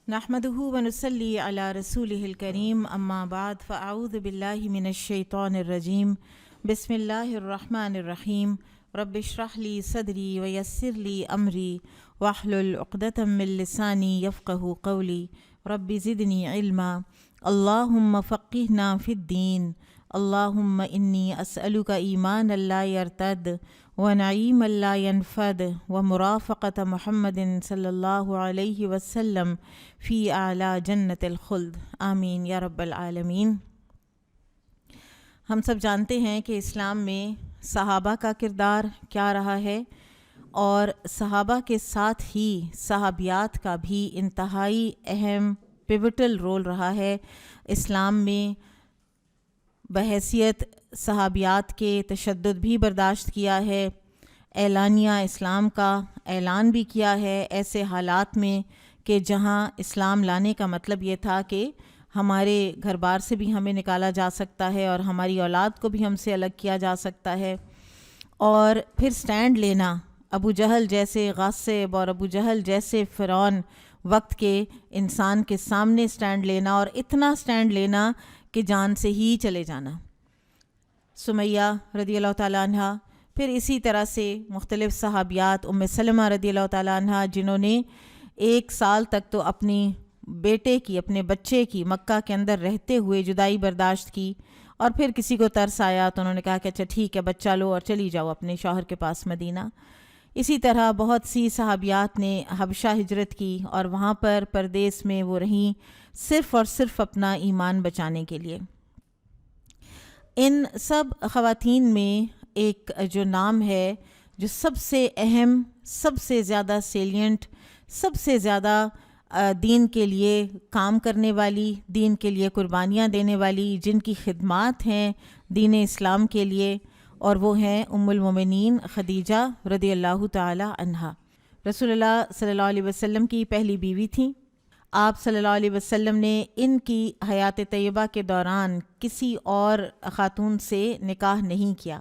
نحمده ونصلي على رسوله الكريم اما بعد فاعوذ بالله من الشيطان الرجيم بسم الله الرحمن الرحيم رب اشرح لي صدري ويسر لي امري واحلل عقدة من لساني يفقهوا قولي رب زدني علما اللهم فقهنا في الدين اللهم إني أسألك إيمانا لا يرتد ونعيما لا ينفد ومرافقة محمد صلی اللہ علیہ وسلم فی اعلیٰ جنت الخلد آمین یا رب العالمین۔ ہم سب جانتے ہیں کہ اسلام میں صحابہ کا کردار کیا رہا ہے، اور صحابہ کے ساتھ ہی صحابیات کا بھی انتہائی اہم پیوٹل رول رہا ہے اسلام میں۔ بحیثیت صحابیات کے تشدد بھی برداشت کیا ہے، اعلانیہ اسلام کا اعلان بھی کیا ہے ایسے حالات میں کہ جہاں اسلام لانے کا مطلب یہ تھا کہ ہمارے گھر بار سے بھی ہمیں نکالا جا سکتا ہے اور ہماری اولاد کو بھی ہم سے الگ کیا جا سکتا ہے، اور پھر سٹینڈ لینا، ابو جہل جیسے غاصب اور ابو جہل جیسے فرعون وقت کے انسان کے سامنے سٹینڈ لینا، اور اتنا سٹینڈ لینا کہ جان سے ہی چلے جانا۔ سمیہ رضی اللہ تعالیٰ عنہ، پھر اسی طرح سے مختلف صحابیات، ام سلمہ رضی اللہ تعالیٰ عنہ جنہوں نے 1 سال تک تو اپنی بیٹے کی، اپنے بچے کی مکہ کے اندر رہتے ہوئے جدائی برداشت کی، اور پھر کسی کو ترس آیا تو انہوں نے کہا کہ اچھا ٹھیک ہے بچہ لو اور چلی جاؤ اپنے شوہر کے پاس مدینہ۔ اسی طرح بہت سی صحابیات نے حبشہ ہجرت کی اور وہاں پر پردیس میں وہ رہیں صرف اور صرف اپنا ایمان بچانے کے لیے۔ ان سب خواتین میں ایک جو نام ہے جو سب سے اہم، سب سے زیادہ سیلینٹ، سب سے زیادہ دین کے لیے کام کرنے والی، دین کے لیے قربانیاں دینے والی، جن کی خدمات ہیں دین اسلام کے لیے، اور وہ ہیں ام المومنین خدیجہ رضی اللہ تعالی عنہا۔ رسول اللہ صلی اللہ علیہ وسلم کی پہلی بیوی تھیں۔ آپ صلی اللہ علیہ وسلم نے ان کی حیات طیبہ کے دوران کسی اور خاتون سے نکاح نہیں کیا،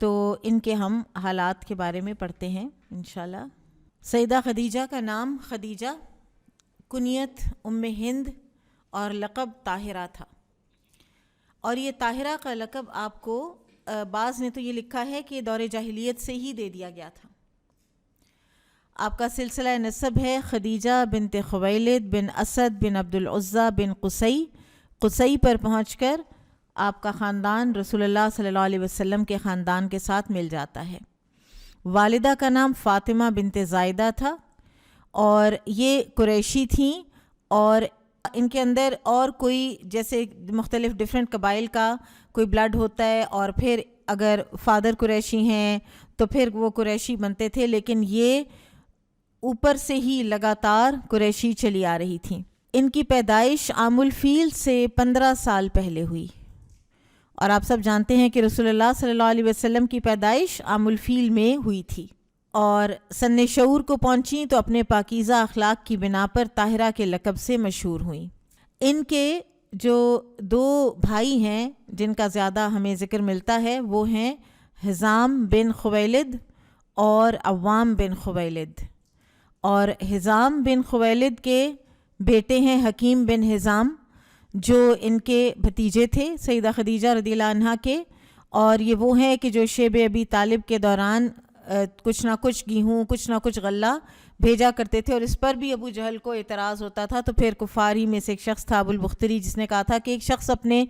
تو ان کے ہم حالات کے بارے میں پڑھتے ہیں انشاءاللہ۔ سیدہ خدیجہ کا نام خدیجہ، کنیت ام ہند اور لقب طاہرہ تھا، اور یہ طاہرہ کا لقب آپ کو بعض نے تو یہ لکھا ہے کہ دور جاہلیت سے ہی دے دیا گیا تھا۔ آپ کا سلسلہ نسب ہے خدیجہ بنت خویلد بن اسد بن عبد العزیٰ بن قصی پر پہنچ کر آپ کا خاندان رسول اللہ صلی اللہ علیہ وسلم کے خاندان کے ساتھ مل جاتا ہے۔ والدہ کا نام فاطمہ بنت زائدہ تھا، اور یہ قریشی تھیں، اور ان کے اندر اور کوئی جیسے مختلف ڈیفرنٹ قبائل کا کوئی بلڈ ہوتا ہے، اور پھر اگر فادر قریشی ہیں تو پھر وہ قریشی بنتے تھے، لیکن یہ اوپر سے ہی لگاتار قریشی چلی آ رہی تھیں۔ ان کی پیدائش عام الفیل سے 15 سال پہلے ہوئی، اور آپ سب جانتے ہیں کہ رسول اللہ صلی اللہ علیہ وسلم کی پیدائش عام الفیل میں ہوئی تھی، اور سن شعور کو پہنچیں تو اپنے پاکیزہ اخلاق کی بنا پر طاہرہ کے لقب سے مشہور ہوئیں۔ ان کے جو 2 بھائی ہیں جن کا زیادہ ہمیں ذکر ملتا ہے وہ ہیں حزام بن خویلد اور عوام بن خویلد، اور حزام بن خویلد کے بیٹے ہیں حکیم بن حزام، جو ان کے بھتیجے تھے سیدہ خدیجہ رضی اللہ عنہا کے، اور یہ وہ ہیں کہ جو شیب ابی طالب کے دوران کچھ نہ کچھ گیہوں، کچھ نہ کچھ غلہ بھیجا کرتے تھے، اور اس پر بھی ابو جہل کو اعتراض ہوتا تھا۔ تو پھر کفار ہی میں سے ایک شخص تھا ابو البختری، جس نے کہا تھا کہ ایک شخص اپنے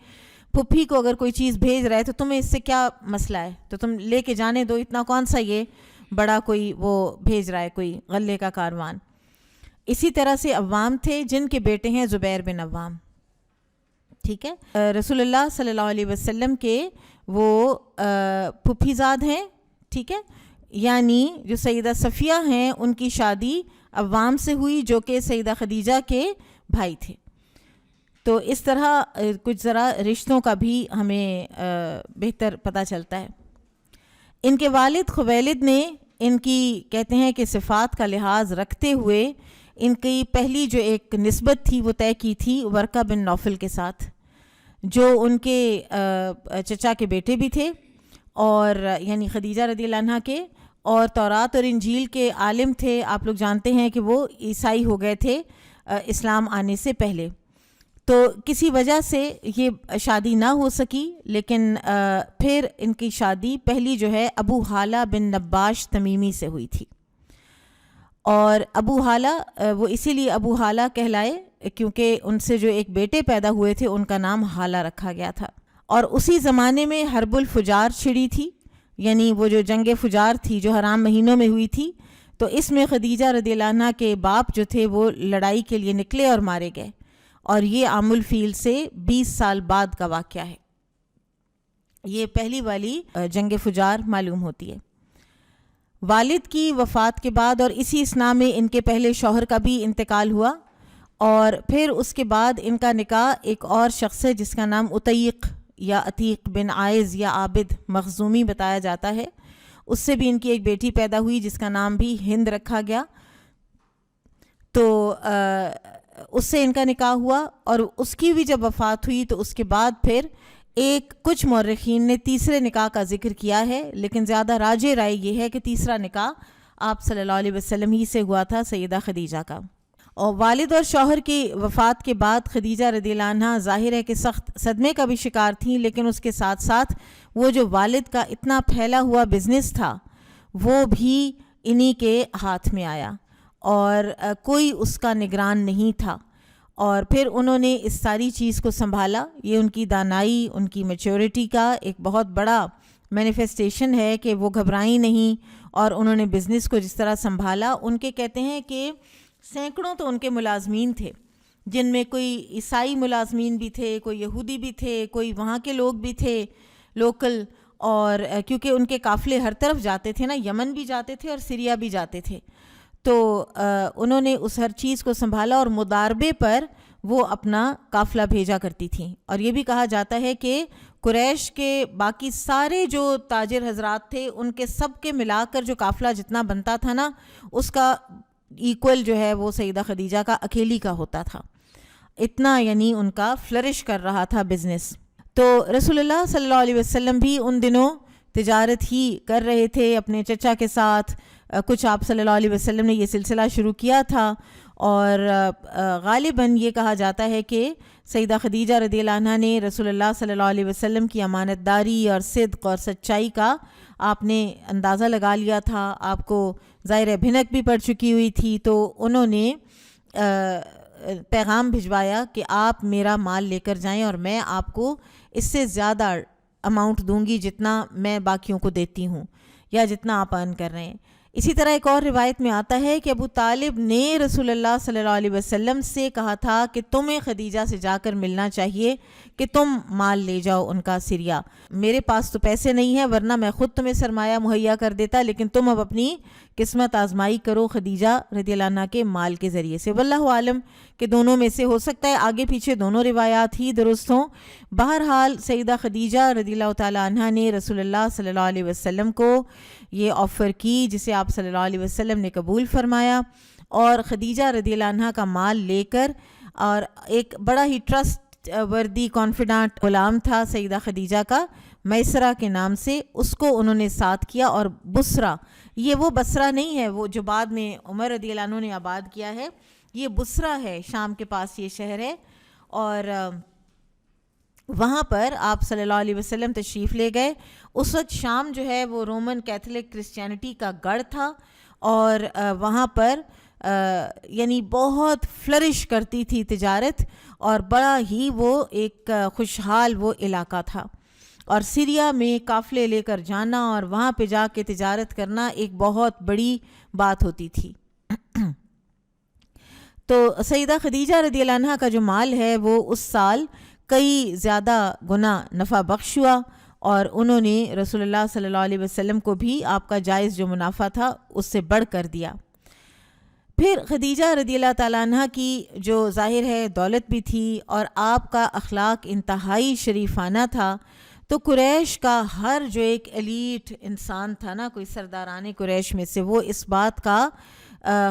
پھپھی کو اگر کوئی چیز بھیج رہا ہے تو تمہیں اس سے کیا مسئلہ ہے، تو تم لے کے جانے دو، اتنا کون سا یہ بڑا کوئی وہ بھیج رہا ہے کوئی غلے کا کاروان۔ اسی طرح سے عوام تھے جن کے بیٹے ہیں زبیر بن عوام، ٹھیک ہے۔ رسول اللہ صلی اللہ علیہ وسلم کے وہ پھپھی زاد ہیں، ٹھیک ہے، یعنی جو سیدہ صفیہ ہیں ان کی شادی عوام سے ہوئی جو کہ سیدہ خدیجہ کے بھائی تھے۔ تو اس طرح کچھ ذرا رشتوں کا بھی ہمیں بہتر پتہ چلتا ہے۔ ان کے والد خویلد نے ان کی کہتے ہیں کہ صفات کا لحاظ رکھتے ہوئے ان کی پہلی جو ایک نسبت تھی وہ طے کی تھی ورقہ بن نوفل کے ساتھ، جو ان کے چچا کے بیٹے بھی تھے، اور یعنی خدیجہ رضی اللہ عنہا کے، اور تورات اور انجیل کے عالم تھے۔ آپ لوگ جانتے ہیں کہ وہ عیسائی ہو گئے تھے اسلام آنے سے پہلے. تو کسی وجہ سے یہ شادی نہ ہو سکی، لیکن پھر ان کی شادی پہلی جو ہے ابو حالہ بن نباش تمیمی سے ہوئی تھی. اور ابو حالہ وہ اسی لیے ابو حالہ کہلائے کیونکہ ان سے جو ایک بیٹے پیدا ہوئے تھے ان کا نام حالہ رکھا گیا تھا. اور اسی زمانے میں حرب الفجار چھڑی تھی، یعنی وہ جو جنگ فجار تھی جو حرام مہینوں میں ہوئی تھی. تو اس میں خدیجہ رضی اللہ عنہ کے باپ جو تھے وہ لڑائی کے لیے نکلے اور مارے گئے، اور یہ عام الفیل سے 20 سال بعد کا واقعہ ہے. یہ پہلی والی جنگ فجار معلوم ہوتی ہے. والد کی وفات کے بعد اور اسی اثناء میں ان کے پہلے شوہر کا بھی انتقال ہوا، اور پھر اس کے بعد ان کا نکاح ایک اور شخص ہے جس کا نام عتیق یا عتیق بن عائز یا عابد مخزومی بتایا جاتا ہے. اس سے بھی ان کی ایک بیٹی پیدا ہوئی جس کا نام بھی ہند رکھا گیا. تو اس سے ان کا نکاح ہوا، اور اس کی بھی جب وفات ہوئی تو اس کے بعد پھر کچھ مورخین نے تیسرے نکاح کا ذکر کیا ہے، لیکن زیادہ راجح رائے یہ ہے کہ تیسرا نکاح آپ صلی اللہ علیہ وسلم ہی سے ہوا تھا، سیدہ خدیجہ کا. اور والد اور شوہر کی وفات کے بعد خدیجہ رضی اللہ عنہ ظاہر ہے کہ سخت صدمے کا بھی شکار تھیں، لیکن اس کے ساتھ ساتھ وہ جو والد کا اتنا پھیلا ہوا بزنس تھا وہ بھی انہی کے ہاتھ میں آیا، اور کوئی اس کا نگران نہیں تھا. اور پھر انہوں نے اس ساری چیز کو سنبھالا. یہ ان کی دانائی، ان کی میچورٹی کا ایک بہت بڑا مینیفیسٹیشن ہے کہ وہ گھبرائیں نہیں، اور انہوں نے بزنس کو جس طرح سنبھالا. ان کے کہتے ہیں کہ سینکڑوں تو ان کے ملازمین تھے، جن میں کوئی عیسائی ملازمین بھی تھے، کوئی یہودی بھی تھے، کوئی وہاں کے لوگ بھی تھے لوکل. اور کیونکہ ان کے قافلے ہر طرف جاتے تھے نا، یمن بھی جاتے تھے اور سیریا بھی جاتے تھے، تو انہوں نے اس ہر چیز کو سنبھالا، اور مداربے پر وہ اپنا قافلہ بھیجا کرتی تھیں. اور یہ بھی کہا جاتا ہے کہ قریش کے باقی سارے جو تاجر حضرات تھے ان کے سب کے ملا کر جو قافلہ جتنا بنتا تھا نا، اس کا ایکول جو ہے وہ سیدہ خدیجہ کا اکیلی کا ہوتا تھا. اتنا یعنی ان کا فلرش کر رہا تھا بزنس. تو رسول اللہ صلی اللہ علیہ وسلم بھی ان دنوں تجارت ہی کر رہے تھے اپنے چچا کے ساتھ. کچھ آپ صلی اللہ علیہ وسلم نے یہ سلسلہ شروع کیا تھا، اور غالباً یہ کہا جاتا ہے کہ سیدہ خدیجہ رضی اللہ عنہ نے رسول اللہ صلی اللہ علیہ وسلم کی امانت داری اور صدق اور سچائی کا آپ نے اندازہ لگا لیا تھا. آپ کو ظاہر بھنک بھی پڑ چکی ہوئی تھی، تو انہوں نے پیغام بھجوایا کہ آپ میرا مال لے کر جائیں، اور میں آپ کو اس سے زیادہ اماؤنٹ دوں گی جتنا میں باقیوں کو دیتی ہوں یا جتنا آپ ارن کر رہے ہیں. اسی طرح ایک اور روایت میں آتا ہے کہ ابو طالب نے رسول اللہ صلی اللہ علیہ وسلم سے کہا تھا کہ تمہیں خدیجہ سے جا کر ملنا چاہیے کہ تم مال لے جاؤ ان کا سریا. میرے پاس تو پیسے نہیں ہیں، ورنہ میں خود تمہیں سرمایہ مہیا کر دیتا، لیکن تم اب اپنی قسمت آزمائی کرو خدیجہ رضی اللہ عنہ کے مال کے ذریعے سے. واللہ عالم کہ دونوں میں سے ہو سکتا ہے آگے پیچھے دونوں روایات ہی درست ہوں. بہرحال سیدہ خدیجہ رضی اللہ تعالی عنہ نے رسول اللہ صلی اللہ علیہ وسلم کو یہ آفر کی، جسے آپ صلی اللہ علیہ وسلم نے قبول فرمایا، اور خدیجہ رضی اللہ عنہ کا مال لے کر، اور ایک بڑا ہی ٹرسٹ وردی کانفیڈنٹ غلام تھا سیدہ خدیجہ کا میسرہ کے نام سے، اس کو انہوں نے ساتھ کیا. اور بصرہ، یہ وہ بصرہ نہیں ہے وہ جو بعد میں عمر رضی اللہ عنہ نے آباد کیا ہے، یہ بصرہ ہے، شام کے پاس یہ شہر ہے. اور وہاں پر آپ صلی اللہ علیہ وسلم تشریف لے گئے. اس وقت شام جو ہے وہ رومن کیتھولک کرسچینٹی کا گڑھ تھا، اور وہاں پر یعنی بہت فلرش کرتی تھی تجارت، اور بڑا ہی وہ ایک خوشحال وہ علاقہ تھا. اور سیریا میں قافلے لے کر جانا اور وہاں پہ جا کے تجارت کرنا ایک بہت بڑی بات ہوتی تھی. تو سیدہ خدیجہ رضی اللہ عنہ کا جو مال ہے وہ اس سال کئی زیادہ گنا نفع بخش ہوا، اور انہوں نے رسول اللہ صلی اللہ علیہ وسلم کو بھی آپ کا جائز جو منافع تھا اس سے بڑھ کر دیا. پھر خدیجہ رضی اللہ تعالیٰ عنہ کی جو ظاہر ہے دولت بھی تھی، اور آپ کا اخلاق انتہائی شریفانہ تھا، تو قریش کا ہر جو ایک ایلیٹ انسان تھا نا، کوئی سرداران قریش میں سے، وہ اس بات کا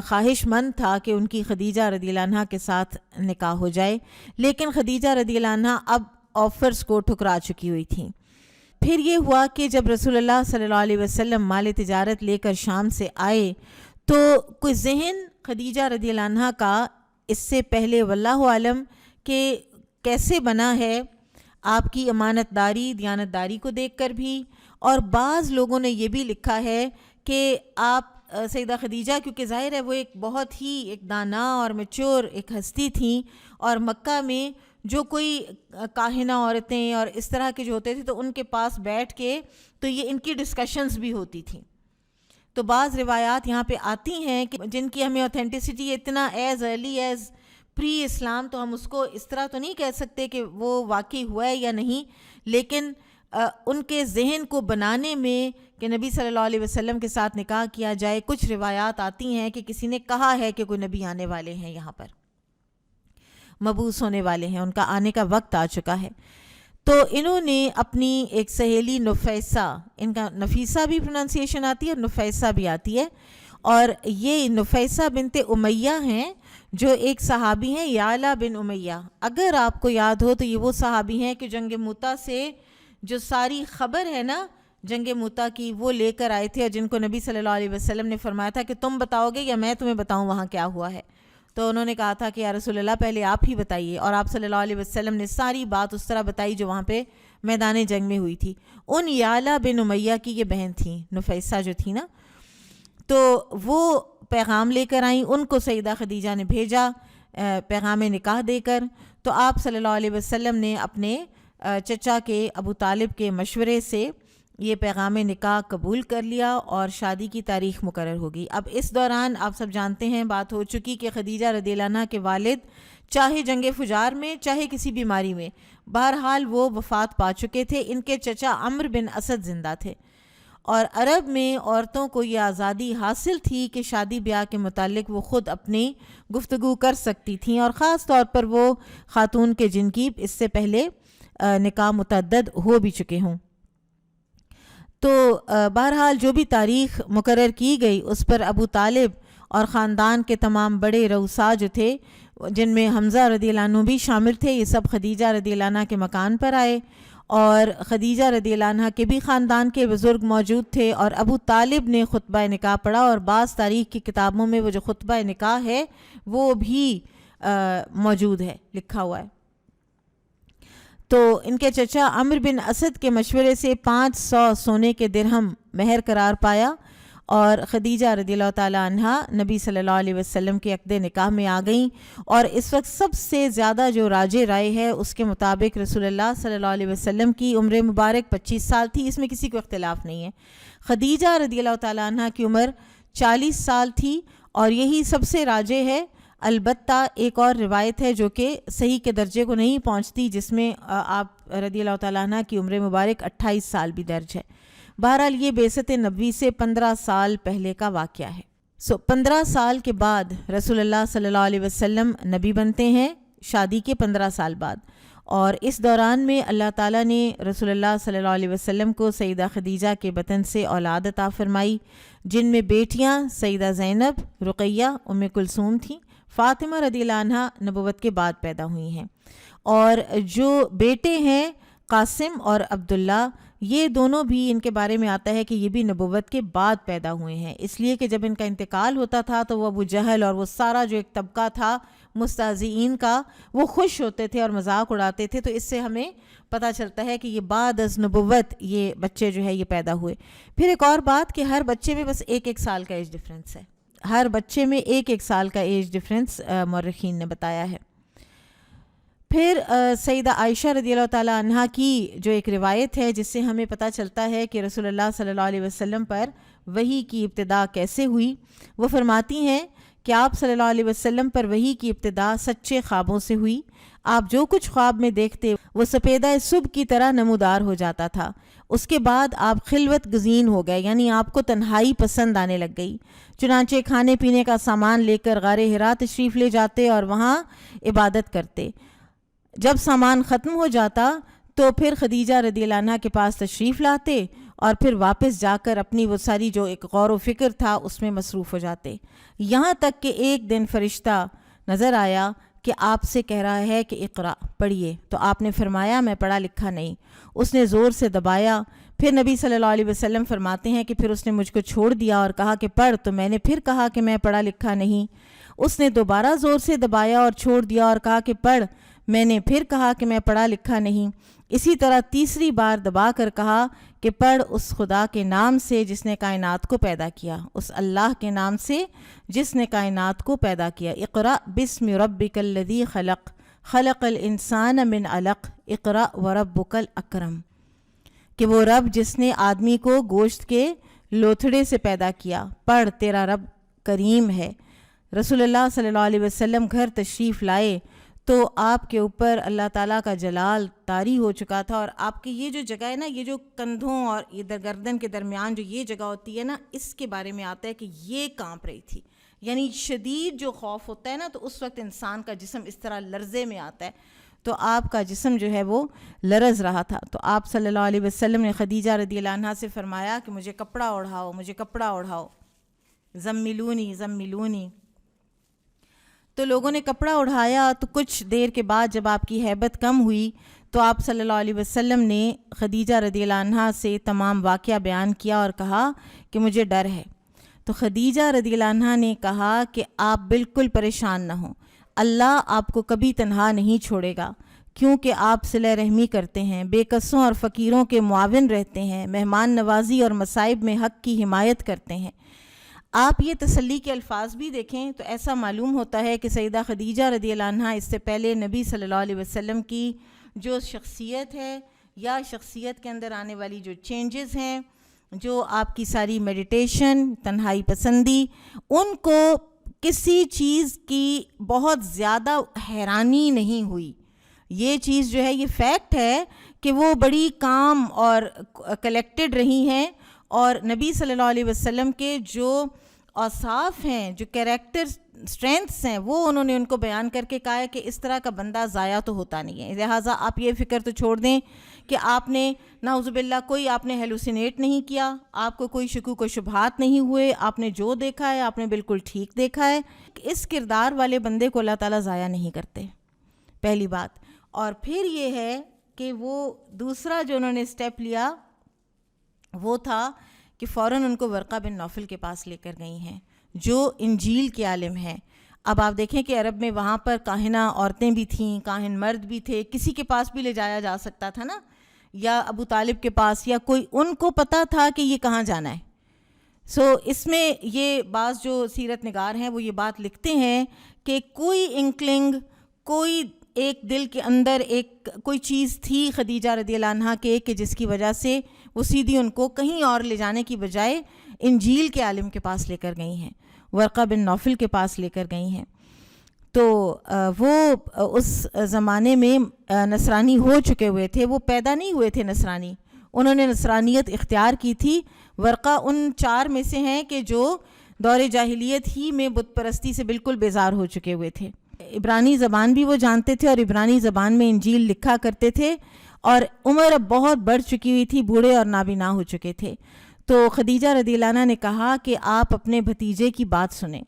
خواہش مند تھا کہ ان کی خدیجہ رضی اللہ عنہ کے ساتھ نکاح ہو جائے. لیکن خدیجہ رضی اللہ عنہ اب آفرز کو ٹھکرا چکی ہوئی تھیں. پھر یہ ہوا کہ جب رسول اللہ صلی اللہ علیہ وسلم مال تجارت لے کر شام سے آئے، تو کوئی ذہن خدیجہ رضی اللہ عنہ کا اس سے پہلے واللہ عالم کہ کیسے بنا ہے آپ کی امانت داری دیانت داری کو دیکھ کر بھی. اور بعض لوگوں نے یہ بھی لکھا ہے کہ آپ سیدہ خدیجہ، کیونکہ ظاہر ہے وہ ایک بہت ہی ایک دانا اور میچور ایک ہستی تھیں، اور مکہ میں جو کوئی کاہنہ عورتیں اور اس طرح کے جو ہوتے تھے تو ان کے پاس بیٹھ کے تو یہ ان کی ڈسکشنز بھی ہوتی تھیں. تو بعض روایات یہاں پہ آتی ہیں کہ جن کی ہمیں اوتھینٹسٹی اتنا ایز ارلی ایز پری اسلام تو ہم اس کو اس طرح تو نہیں کہہ سکتے کہ وہ واقعی ہوا ہے یا نہیں، لیکن ان کے ذہن کو بنانے میں کہ نبی صلی اللہ علیہ وسلم کے ساتھ نکاح کیا جائے، کچھ روایات آتی ہیں کہ کسی نے کہا ہے کہ کوئی نبی آنے والے ہیں، یہاں پر مبعوث ہونے والے ہیں، ان کا آنے کا وقت آ چکا ہے. تو انہوں نے اپنی ایک سہیلی نفیسہ، ان کا نفیسہ بھی پروننسیشن آتی ہے اور نفیسہ بھی آتی ہے، اور یہ نفیسہ بنت امیہ ہیں جو ایک صحابی ہیں یعلا بن امیہ. اگر آپ کو یاد ہو تو یہ وہ صحابی ہیں کہ جنگ موطا سے جو ساری خبر ہے نا جنگ موطا کی وہ لے کر آئے تھے، اور جن کو نبی صلی اللہ علیہ وسلم نے فرمایا تھا کہ تم بتاؤ گے یا میں تمہیں بتاؤں وہاں کیا ہوا ہے. تو انہوں نے کہا تھا کہ یا رسول اللہ پہلے آپ ہی بتائیے، اور آپ صلی اللہ علیہ وسلم نے ساری بات اس طرح بتائی جو وہاں پہ میدان جنگ میں ہوئی تھی. ان یعلا بن امیہ کی یہ بہن تھیں نفیسہ جو تھی نا، تو وہ پیغام لے کر آئیں، ان کو سیدہ خدیجہ نے بھیجا پیغام نکاح دے کر. تو آپ صلی اللہ علیہ وسلم نے اپنے چچا کے ابو طالب کے مشورے سے یہ پیغام نکاح قبول کر لیا اور شادی کی تاریخ مقرر ہوگی. اب اس دوران آپ سب جانتے ہیں بات ہو چکی کہ خدیجہ رضی اللہ عنہ کے والد چاہے جنگ فجار میں چاہے کسی بیماری میں بہرحال وہ وفات پا چکے تھے. ان کے چچا عمرو بن اسد زندہ تھے، اور عرب میں عورتوں کو یہ آزادی حاصل تھی کہ شادی بیاہ کے متعلق وہ خود اپنی گفتگو کر سکتی تھیں، اور خاص طور پر وہ خاتون کے جن کی اس سے پہلے نکاح متعدد ہو بھی چکے ہوں. تو بہرحال جو بھی تاریخ مقرر کی گئی اس پر ابو طالب اور خاندان کے تمام بڑے رؤساء جو تھے، جن میں حمزہ رضی اللہ عنہ بھی شامل تھے، یہ سب خدیجہ رضی اللہ عنہ کے مکان پر آئے، اور خدیجہ رضی اللہ عنہ کے بھی خاندان کے بزرگ موجود تھے، اور ابو طالب نے خطبہ نکاح پڑھا. اور بعض تاریخ کی کتابوں میں وہ جو خطبہ نکاح ہے وہ بھی موجود ہے، لکھا ہوا ہے. تو ان کے چچا عمرو بن اسد کے مشورے سے 500 سونے کے درہم مہر قرار پایا، اور خدیجہ رضی اللہ تعالی عنہ نبی صلی اللہ علیہ وسلم کے عقد نکاح میں آ گئیں. اور اس وقت سب سے زیادہ جو راجے رائے ہے اس کے مطابق رسول اللہ صلی اللہ علیہ وسلم کی عمر مبارک 25 سال تھی، اس میں کسی کو اختلاف نہیں ہے. خدیجہ رضی اللہ تعالی عنہ کی عمر 40 سال تھی، اور یہی سب سے راجے ہے. البتہ ایک اور روایت ہے جو کہ صحیح کے درجے کو نہیں پہنچتی، جس میں آپ رضی اللہ تعالیٰ عنہ کی عمر مبارک 28 سال بھی درج ہے. بہرحال یہ بعثت نبوی سے 15 سال پہلے کا واقعہ ہے. 15 سال کے بعد رسول اللہ صلی اللہ علیہ وسلم نبی بنتے ہیں، شادی کے 15 سال بعد. اور اس دوران میں اللہ تعالیٰ نے رسول اللہ صلی اللہ علیہ وسلم کو سیدہ خدیجہ کے بطن سے اولاد عطا فرمائی، جن میں بیٹیاں سیدہ زینب، رقیہ، ام کلثوم تھیں. فاطمہ رضی اللہ عنہ نبوت کے بعد پیدا ہوئی ہیں، اور جو بیٹے ہیں قاسم اور عبداللہ، یہ دونوں بھی ان کے بارے میں آتا ہے کہ یہ بھی نبوت کے بعد پیدا ہوئے ہیں، اس لیے کہ جب ان کا انتقال ہوتا تھا تو وہ ابو جہل اور وہ سارا جو ایک طبقہ تھا مستہزئین کا وہ خوش ہوتے تھے اور مذاق اڑاتے تھے. تو اس سے ہمیں پتہ چلتا ہے کہ یہ بعد از نبوت یہ بچے جو ہے یہ پیدا ہوئے. پھر ایک اور بات کہ ہر بچے میں بس ایک سال کا ایج ڈفرینس ہے، ہر بچے میں ایک سال کا ایج ڈفرینس مورخین نے بتایا ہے. پھر سیدہ عائشہ رضی اللہ تعالیٰ عنہ کی جو ایک روایت ہے جس سے ہمیں پتہ چلتا ہے کہ رسول اللہ صلی اللہ علیہ وسلم پر وحی کی ابتدا کیسے ہوئی. وہ فرماتی ہیں کہ آپ صلی اللہ علیہ وسلم پر وحی کی ابتدا سچے خوابوں سے ہوئی. آپ جو کچھ خواب میں دیکھتے وہ سپیدہ صبح کی طرح نمودار ہو جاتا تھا. اس کے بعد آپ خلوت گزین ہو گئے، یعنی آپ کو تنہائی پسند آنے لگ گئی. چنانچہ کھانے پینے کا سامان لے کر غار حرا تشریف لے جاتے اور وہاں عبادت کرتے. جب سامان ختم ہو جاتا تو پھر خدیجہ رضی اللہ عنہ کے پاس تشریف لاتے اور پھر واپس جا کر اپنی وہ ساری جو ایک غور و فکر تھا اس میں مصروف ہو جاتے. یہاں تک کہ ایک دن فرشتہ نظر آیا کہ آپ سے کہہ رہا ہے کہ اقرا پڑھیے، تو آپ نے فرمایا میں پڑھا لکھا نہیں. اس نے زور سے دبایا. پھر نبی صلی اللہ علیہ وسلم فرماتے ہیں کہ پھر اس نے مجھ کو چھوڑ دیا اور کہا کہ پڑھ، تو میں نے پھر کہا کہ میں پڑھا لکھا نہیں. اس نے دوبارہ زور سے دبایا اور چھوڑ دیا اور کہا کہ پڑھ۔ میں نے پھر کہا کہ میں پڑھا لکھا نہیں۔ اسی طرح تیسری بار دبا کر کہا کہ پڑھ اس خدا کے نام سے جس نے کائنات کو پیدا کیا، اس اللہ کے نام سے جس نے کائنات کو پیدا کیا۔ اقرأ بسم ربک الذی خلق، خلق الانسان من علق، اقرأ وربک الاکرم، کہ وہ رب جس نے آدمی کو گوشت کے لوتھڑے سے پیدا کیا، پڑھ تیرا رب کریم ہے۔ رسول اللہ صلی اللہ علیہ وسلم گھر تشریف لائے تو آپ کے اوپر اللہ تعالیٰ کا جلال طاری ہو چکا تھا، اور آپ کی یہ جو جگہ ہے نا، یہ جو کندھوں اور ادھر گردن کے درمیان جو یہ جگہ ہوتی ہے نا، اس کے بارے میں آتا ہے کہ یہ کانپ رہی تھی۔ یعنی شدید جو خوف ہوتا ہے نا، تو اس وقت انسان کا جسم اس طرح لرزے میں آتا ہے، تو آپ کا جسم جو ہے وہ لرز رہا تھا۔ تو آپ صلی اللہ علیہ وسلم نے خدیجہ رضی اللہ عنہا سے فرمایا کہ مجھے کپڑا اوڑھاؤ، مجھے کپڑا اوڑھاؤ، زملونی زملونی۔ تو لوگوں نے کپڑا اڑھایا، تو کچھ دیر کے بعد جب آپ کی ہیبت کم ہوئی تو آپ صلی اللہ علیہ وسلم نے خدیجہ رضی اللہ عنہا سے تمام واقعہ بیان کیا اور کہا کہ مجھے ڈر ہے۔ تو خدیجہ رضی اللہ عنہا نے کہا کہ آپ بالکل پریشان نہ ہوں، اللہ آپ کو کبھی تنہا نہیں چھوڑے گا، کیونکہ آپ صلہ رحمی کرتے ہیں، بے کسوں اور فقیروں کے معاون رہتے ہیں، مہمان نوازی اور مصائب میں حق کی حمایت کرتے ہیں۔ آپ یہ تسلی کے الفاظ بھی دیکھیں تو ایسا معلوم ہوتا ہے کہ سیدہ خدیجہ رضی اللہ عنہا اس سے پہلے نبی صلی اللہ علیہ وسلم کی جو شخصیت ہے یا شخصیت کے اندر آنے والی جو چینجز ہیں، جو آپ کی ساری میڈیٹیشن، تنہائی پسندی، ان کو کسی چیز کی بہت زیادہ حیرانی نہیں ہوئی۔ یہ چیز جو ہے، یہ فیکٹ ہے کہ وہ بڑی کام اور کلیکٹڈ رہی ہیں، اور نبی صلی اللہ علیہ وسلم کے جو اوصاف ہیں، جو کیریکٹر اسٹرینتھس ہیں، وہ انہوں نے ان کو بیان کر کے کہا ہے کہ اس طرح کا بندہ ضائع تو ہوتا نہیں ہے۔ لہٰذا آپ یہ فکر تو چھوڑ دیں کہ آپ نے نعوذ باللہ کوئی آپ نے ہیلوسینیٹ نہیں کیا، آپ کو کوئی شکوک و شبہات نہیں ہوئے، آپ نے جو دیکھا ہے آپ نے بالکل ٹھیک دیکھا ہے۔ اس کردار والے بندے کو اللہ تعالیٰ ضائع نہیں کرتے، پہلی بات۔ اور پھر یہ ہے کہ وہ دوسرا جو انہوں نے اسٹیپ لیا وہ تھا کہ فوراً ان کو ورقہ بن نوفل کے پاس لے کر گئی ہیں، جو انجیل کے عالم ہیں۔ اب آپ دیکھیں کہ عرب میں وہاں پر کاہنہ عورتیں بھی تھیں، کاہن مرد بھی تھے، کسی کے پاس بھی لے جایا جا سکتا تھا نا، یا ابو طالب کے پاس یا کوئی، ان کو پتہ تھا کہ یہ کہاں جانا ہے۔ اس میں یہ بعض جو سیرت نگار ہیں وہ یہ بات لکھتے ہیں کہ کوئی انکلنگ، کوئی ایک دل کے اندر ایک کوئی چیز تھی خدیجہ رضی اللہ عنہا کے کہ جس کی وجہ سے وہ سیدھی ان کو کہیں اور لے جانے کی بجائے انجیل کے عالم کے پاس لے کر گئی ہیں، ورقہ بن نوفل کے پاس لے کر گئی ہیں۔ تو وہ اس زمانے میں نصرانی ہو چکے ہوئے تھے، وہ پیدا نہیں ہوئے تھے نصرانی، انہوں نے نصرانیت اختیار کی تھی۔ ورقہ ان 4 میں سے ہیں کہ جو دور جاہلیت ہی میں بت پرستی سے بالکل بیزار ہو چکے ہوئے تھے۔ عبرانی زبان بھی وہ جانتے تھے اور عبرانی زبان میں انجیل لکھا کرتے تھے، اور عمر اب بہت بڑھ چکی ہوئی تھی، بوڑھے اور نابینا ہو چکے تھے۔ تو خدیجہ رضی اللہ عنہا نے کہا کہ آپ اپنے بھتیجے کی بات سنیں۔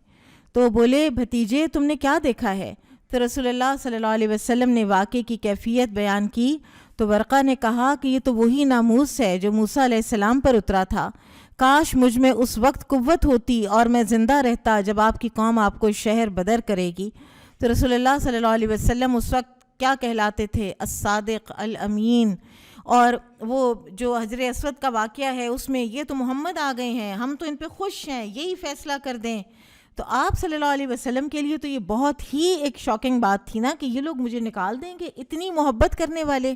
تو بولے بھتیجے تم نے کیا دیکھا ہے؟ تو رسول اللہ صلی اللہ علیہ وسلم نے واقعے کی کیفیت بیان کی۔ تو ورقہ نے کہا کہ یہ تو وہی ناموس ہے جو موسیٰ علیہ السلام پر اترا تھا، کاش مجھ میں اس وقت قوت ہوتی اور میں زندہ رہتا جب آپ کی قوم آپ کو شہر بدر کرے گی۔ تو رسول اللہ صلی اللہ علیہ وسلم اس وقت کیا کہلاتے تھے؟ الصادق الامین۔ اور وہ جو حجر اسود کا واقعہ ہے اس میں یہ تو محمد آ گئے ہیں، ہم تو ان پہ خوش ہیں، یہی فیصلہ کر دیں۔ تو آپ صلی اللہ علیہ وسلم کے لیے تو یہ بہت ہی ایک شاکنگ بات تھی نا کہ یہ لوگ مجھے نکال دیں گے، اتنی محبت کرنے والے،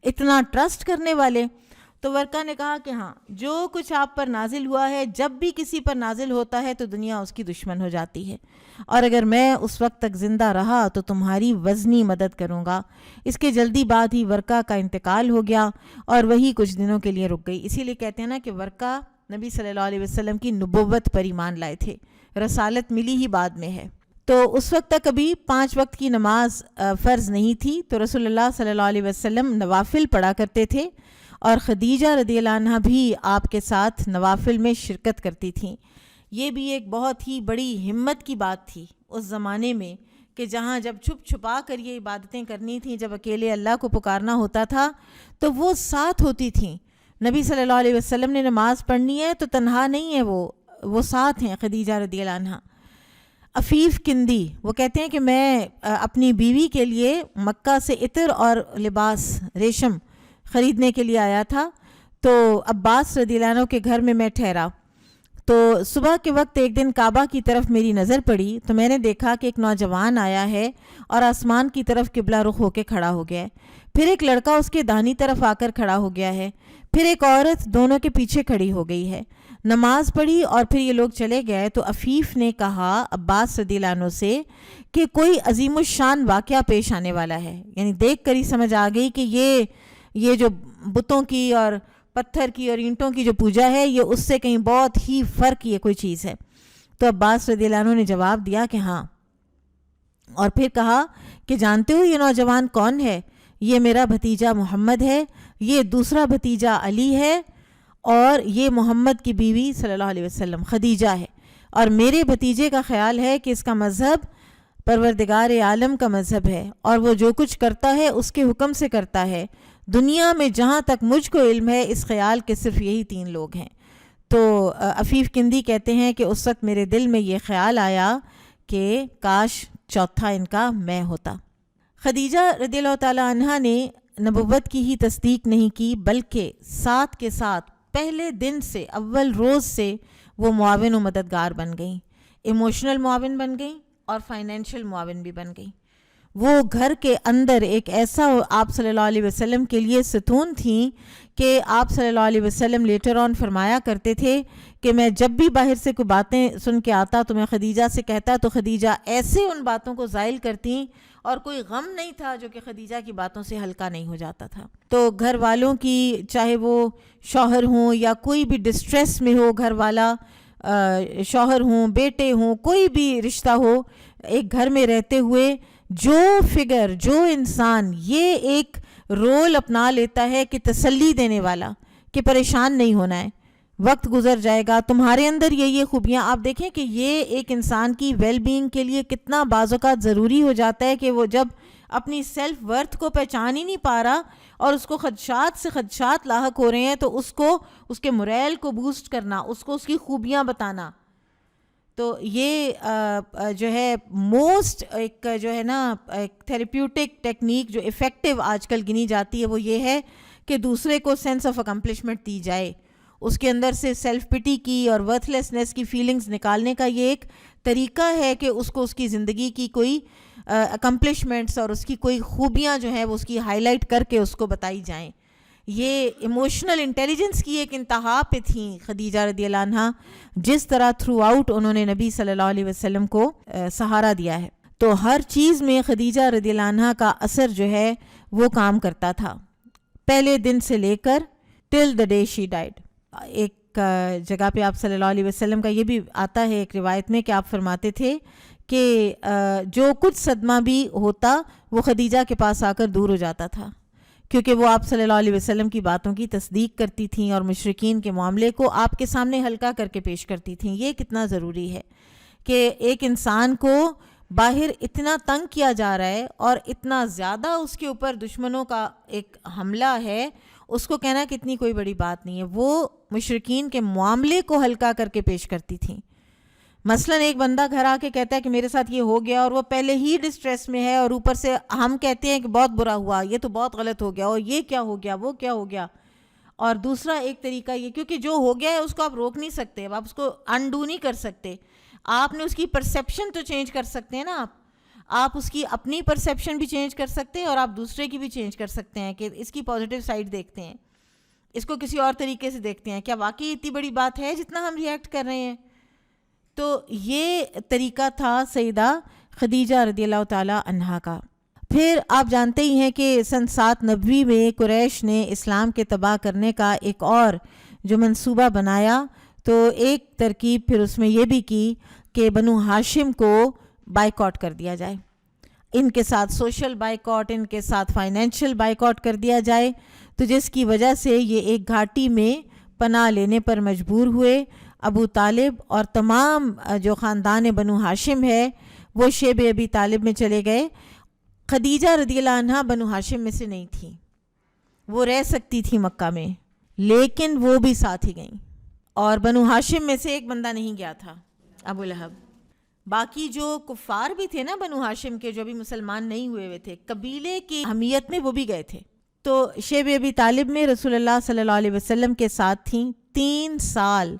اتنا ٹرسٹ کرنے والے۔ تو ورقہ نے کہا کہ ہاں، جو کچھ آپ پر نازل ہوا ہے، جب بھی کسی پر نازل ہوتا ہے تو دنیا اس کی دشمن ہو جاتی ہے، اور اگر میں اس وقت تک زندہ رہا تو تمہاری وزنی مدد کروں گا۔ اس کے جلدی بعد ہی ورقہ کا انتقال ہو گیا اور وہی کچھ دنوں کے لیے رک گئی۔ اسی لیے کہتے ہیں نا کہ ورقہ نبی صلی اللہ علیہ وسلم کی نبوت پر ایمان لائے تھے، رسالت ملی ہی بعد میں ہے۔ تو اس وقت تک ابھی 5 وقت کی نماز فرض نہیں تھی، تو رسول اللہ صلی اللہ علیہ وسلم نوافل پڑھا کرتے تھے، اور خدیجہ رضی اللہ عنہا بھی آپ کے ساتھ نوافل میں شرکت کرتی تھیں۔ یہ بھی ایک بہت ہی بڑی ہمت کی بات تھی اس زمانے میں کہ جہاں جب چھپ چھپا کر یہ عبادتیں کرنی تھیں، جب اکیلے اللہ کو پکارنا ہوتا تھا تو وہ ساتھ ہوتی تھیں۔ نبی صلی اللہ علیہ وسلم نے نماز پڑھنی ہے تو تنہا نہیں ہے، وہ ساتھ ہیں خدیجہ رضی اللہ عنہا۔ عفیف کندی وہ کہتے ہیں کہ میں اپنی بیوی کے لیے مکہ سے عطر اور لباس ریشم خریدنے کے لیے آیا تھا، تو عباس رضی اللہ عنہ کے گھر میں ٹھہرا، تو صبح کے وقت ایک دن کعبہ کی طرف میری نظر پڑی تو میں نے دیکھا کہ ایک نوجوان آیا ہے اور آسمان کی طرف قبلہ رخ ہو کے کھڑا ہو گیا ہے، پھر ایک لڑکا اس کے داہنی طرف آ کر کھڑا ہو گیا ہے، پھر ایک عورت دونوں کے پیچھے کھڑی ہو گئی ہے، نماز پڑھی اور پھر یہ لوگ چلے گئے۔ تو عفیف نے کہا عباس رضی اللہ عنہ سے کہ کوئی عظیم الشان واقعہ پیش آنے والا ہے، یعنی دیکھ کر ہی سمجھ آ گئی کہ یہ جو بتوں کی اور پتھر کی اور اینٹوں کی جو پوجا ہے یہ اس سے کہیں بہت ہی فرق یہ کوئی چیز ہے۔ تو عباس رضی اللہ عنہ نے جواب دیا کہ ہاں، اور پھر کہا کہ جانتے ہو یہ نوجوان کون ہے؟ یہ میرا بھتیجا محمد ہے، یہ دوسرا بھتیجا علی ہے، اور یہ محمد کی بیوی صلی اللہ علیہ وسلم خدیجہ ہے، اور میرے بھتیجے کا خیال ہے کہ اس کا مذہب پروردگار عالم کا مذہب ہے، اور وہ جو کچھ کرتا ہے اس کے حکم سے کرتا ہے، دنیا میں جہاں تک مجھ کو علم ہے اس خیال کے صرف یہی 3 لوگ ہیں۔ تو عفیف کندی کہتے ہیں کہ اس وقت میرے دل میں یہ خیال آیا کہ کاش چوتھا ان کا میں ہوتا۔ خدیجہ رضی اللہ تعالی عنہا نے نبوت کی ہی تصدیق نہیں کی، بلکہ ساتھ کے ساتھ پہلے دن سے اول روز سے وہ معاون و مددگار بن گئیں، ایموشنل معاون بن گئیں اور فائنینشیل معاون بھی بن گئیں۔ وہ گھر کے اندر ایک ایسا آپ صلی اللہ علیہ وسلم کے لیے ستون تھیں کہ آپ صلی اللہ علیہ وسلم لیٹر آن فرمایا کرتے تھے کہ میں جب بھی باہر سے کوئی باتیں سن کے آتا تو میں خدیجہ سے کہتا تو خدیجہ ایسے ان باتوں کو زائل کرتیں، اور کوئی غم نہیں تھا جو کہ خدیجہ کی باتوں سے ہلکا نہیں ہو جاتا تھا۔ تو گھر والوں کی چاہے وہ شوہر ہوں یا کوئی بھی ڈسٹریس میں ہو گھر والا، شوہر ہوں، بیٹے ہوں، کوئی بھی رشتہ ہو، ایک گھر میں رہتے ہوئے جو فگر، جو انسان یہ ایک رول اپنا لیتا ہے کہ تسلی دینے والا، کہ پریشان نہیں ہونا ہے، وقت گزر جائے گا، تمہارے اندر یہ خوبیاں، آپ دیکھیں کہ یہ ایک انسان کی ویل بینگ کے لیے کتنا بعض اوقات ضروری ہو جاتا ہے کہ وہ جب اپنی سیلف ورتھ کو پہچان ہی نہیں پا رہا اور اس کو خدشات سے خدشات لاحق ہو رہے ہیں، تو اس کے موریل کو بوسٹ کرنا، اس کو اس کی خوبیاں بتانا، تو یہ جو ہے موسٹ ایک جو ہے نا ایک تھیراپیوٹک ٹیکنیک جو افیکٹو آج کل گنی جاتی ہے، وہ یہ ہے کہ دوسرے کو سینس آف اکمپلشمنٹ دی جائے، اس کے اندر سے سیلف پٹی کی اور ورتھ لیسنس کی فیلنگز نکالنے کا یہ ایک طریقہ ہے کہ اس کو اس کی زندگی کی کوئی اکمپلشمنٹس اور اس کی کوئی خوبیاں جو ہیں وہ اس کی ہائی لائٹ کر کے اس کو بتائی جائیں۔ یہ ایموشنل انٹیلیجنس کی ایک انتہا پہ تھیں خدیجہ رضی اللہ عنہ، جس طرح تھرو آؤٹ انہوں نے نبی صلی اللہ علیہ وسلم کو سہارا دیا ہے۔ تو ہر چیز میں خدیجہ رضی اللہ عنہ کا اثر جو ہے وہ کام کرتا تھا، پہلے دن سے لے کر ٹل دا ڈے شی ڈائڈ۔ ایک جگہ پہ آپ صلی اللہ علیہ وسلم کا یہ بھی آتا ہے ایک روایت میں کہ آپ فرماتے تھے کہ جو کچھ صدمہ بھی ہوتا وہ خدیجہ کے پاس آ کر دور ہو جاتا تھا، کیونکہ وہ آپ صلی اللہ علیہ وسلم کی باتوں کی تصدیق کرتی تھیں اور مشرکین کے معاملے کو آپ کے سامنے ہلکا کر کے پیش کرتی تھیں۔ یہ کتنا ضروری ہے کہ ایک انسان کو باہر اتنا تنگ کیا جا رہا ہے اور اتنا زیادہ اس کے اوپر دشمنوں کا ایک حملہ ہے، اس کو کہنا کہ اتنی کوئی بڑی بات نہیں ہے۔ وہ مشرکین کے معاملے کو ہلکا کر کے پیش کرتی تھیں۔ مثلا ایک بندہ گھر آ کے کہتا ہے کہ میرے ساتھ یہ ہو گیا، اور وہ پہلے ہی ڈسٹریس میں ہے، اور اوپر سے ہم کہتے ہیں کہ بہت برا ہوا، یہ تو بہت غلط ہو گیا، اور یہ کیا ہو گیا، وہ کیا ہو گیا۔ اور دوسرا ایک طریقہ یہ، کیونکہ جو ہو گیا ہے اس کو آپ روک نہیں سکتے، آپ اس کو انڈو نہیں کر سکتے، آپ نے اس کی پرسیپشن تو چینج کر سکتے ہیں نا، آپ اس کی اپنی پرسیپشن بھی چینج کر سکتے ہیں اور آپ دوسرے کی بھی چینج کر سکتے ہیں کہ اس کی پازیٹیو سائڈ دیکھتے ہیں، اس کو کسی اور طریقے سے دیکھتے ہیں، کیا واقعی اتنی بڑی بات ہے جتنا ہم ریئیکٹ کر رہے ہیں۔ تو یہ طریقہ تھا سیدہ خدیجہ رضی اللہ تعالی عنہا کا۔ پھر آپ جانتے ہی ہیں کہ سن 7 نبوی میں قریش نے اسلام کے تباہ کرنے کا ایک اور جو منصوبہ بنایا، تو ایک ترکیب پھر اس میں یہ بھی کی کہ بنو ہاشم کو بائیکاٹ کر دیا جائے، ان کے ساتھ سوشل بائیکاٹ، ان کے ساتھ فائنینشیل بائیکاٹ کر دیا جائے، تو جس کی وجہ سے یہ ایک گھاٹی میں پناہ لینے پر مجبور ہوئے۔ ابو طالب اور تمام جو خاندان بنو ہاشم ہے وہ شیب ابی طالب میں چلے گئے۔ خدیجہ رضی اللہ عنہا بنو ہاشم میں سے نہیں تھی، وہ رہ سکتی تھی مکہ میں، لیکن وہ بھی ساتھ ہی گئیں، اور بنو ہاشم میں سے ایک بندہ نہیں گیا تھا، ابو لہب۔ باقی جو کفار بھی تھے نا بنو ہاشم کے، جو بھی مسلمان نہیں ہوئے تھے، قبیلے کی اہمیت میں وہ بھی گئے تھے. تو شیب ابی طالب میں رسول اللہ صلی اللہ علیہ وسلم کے ساتھ تھیں 3 سال.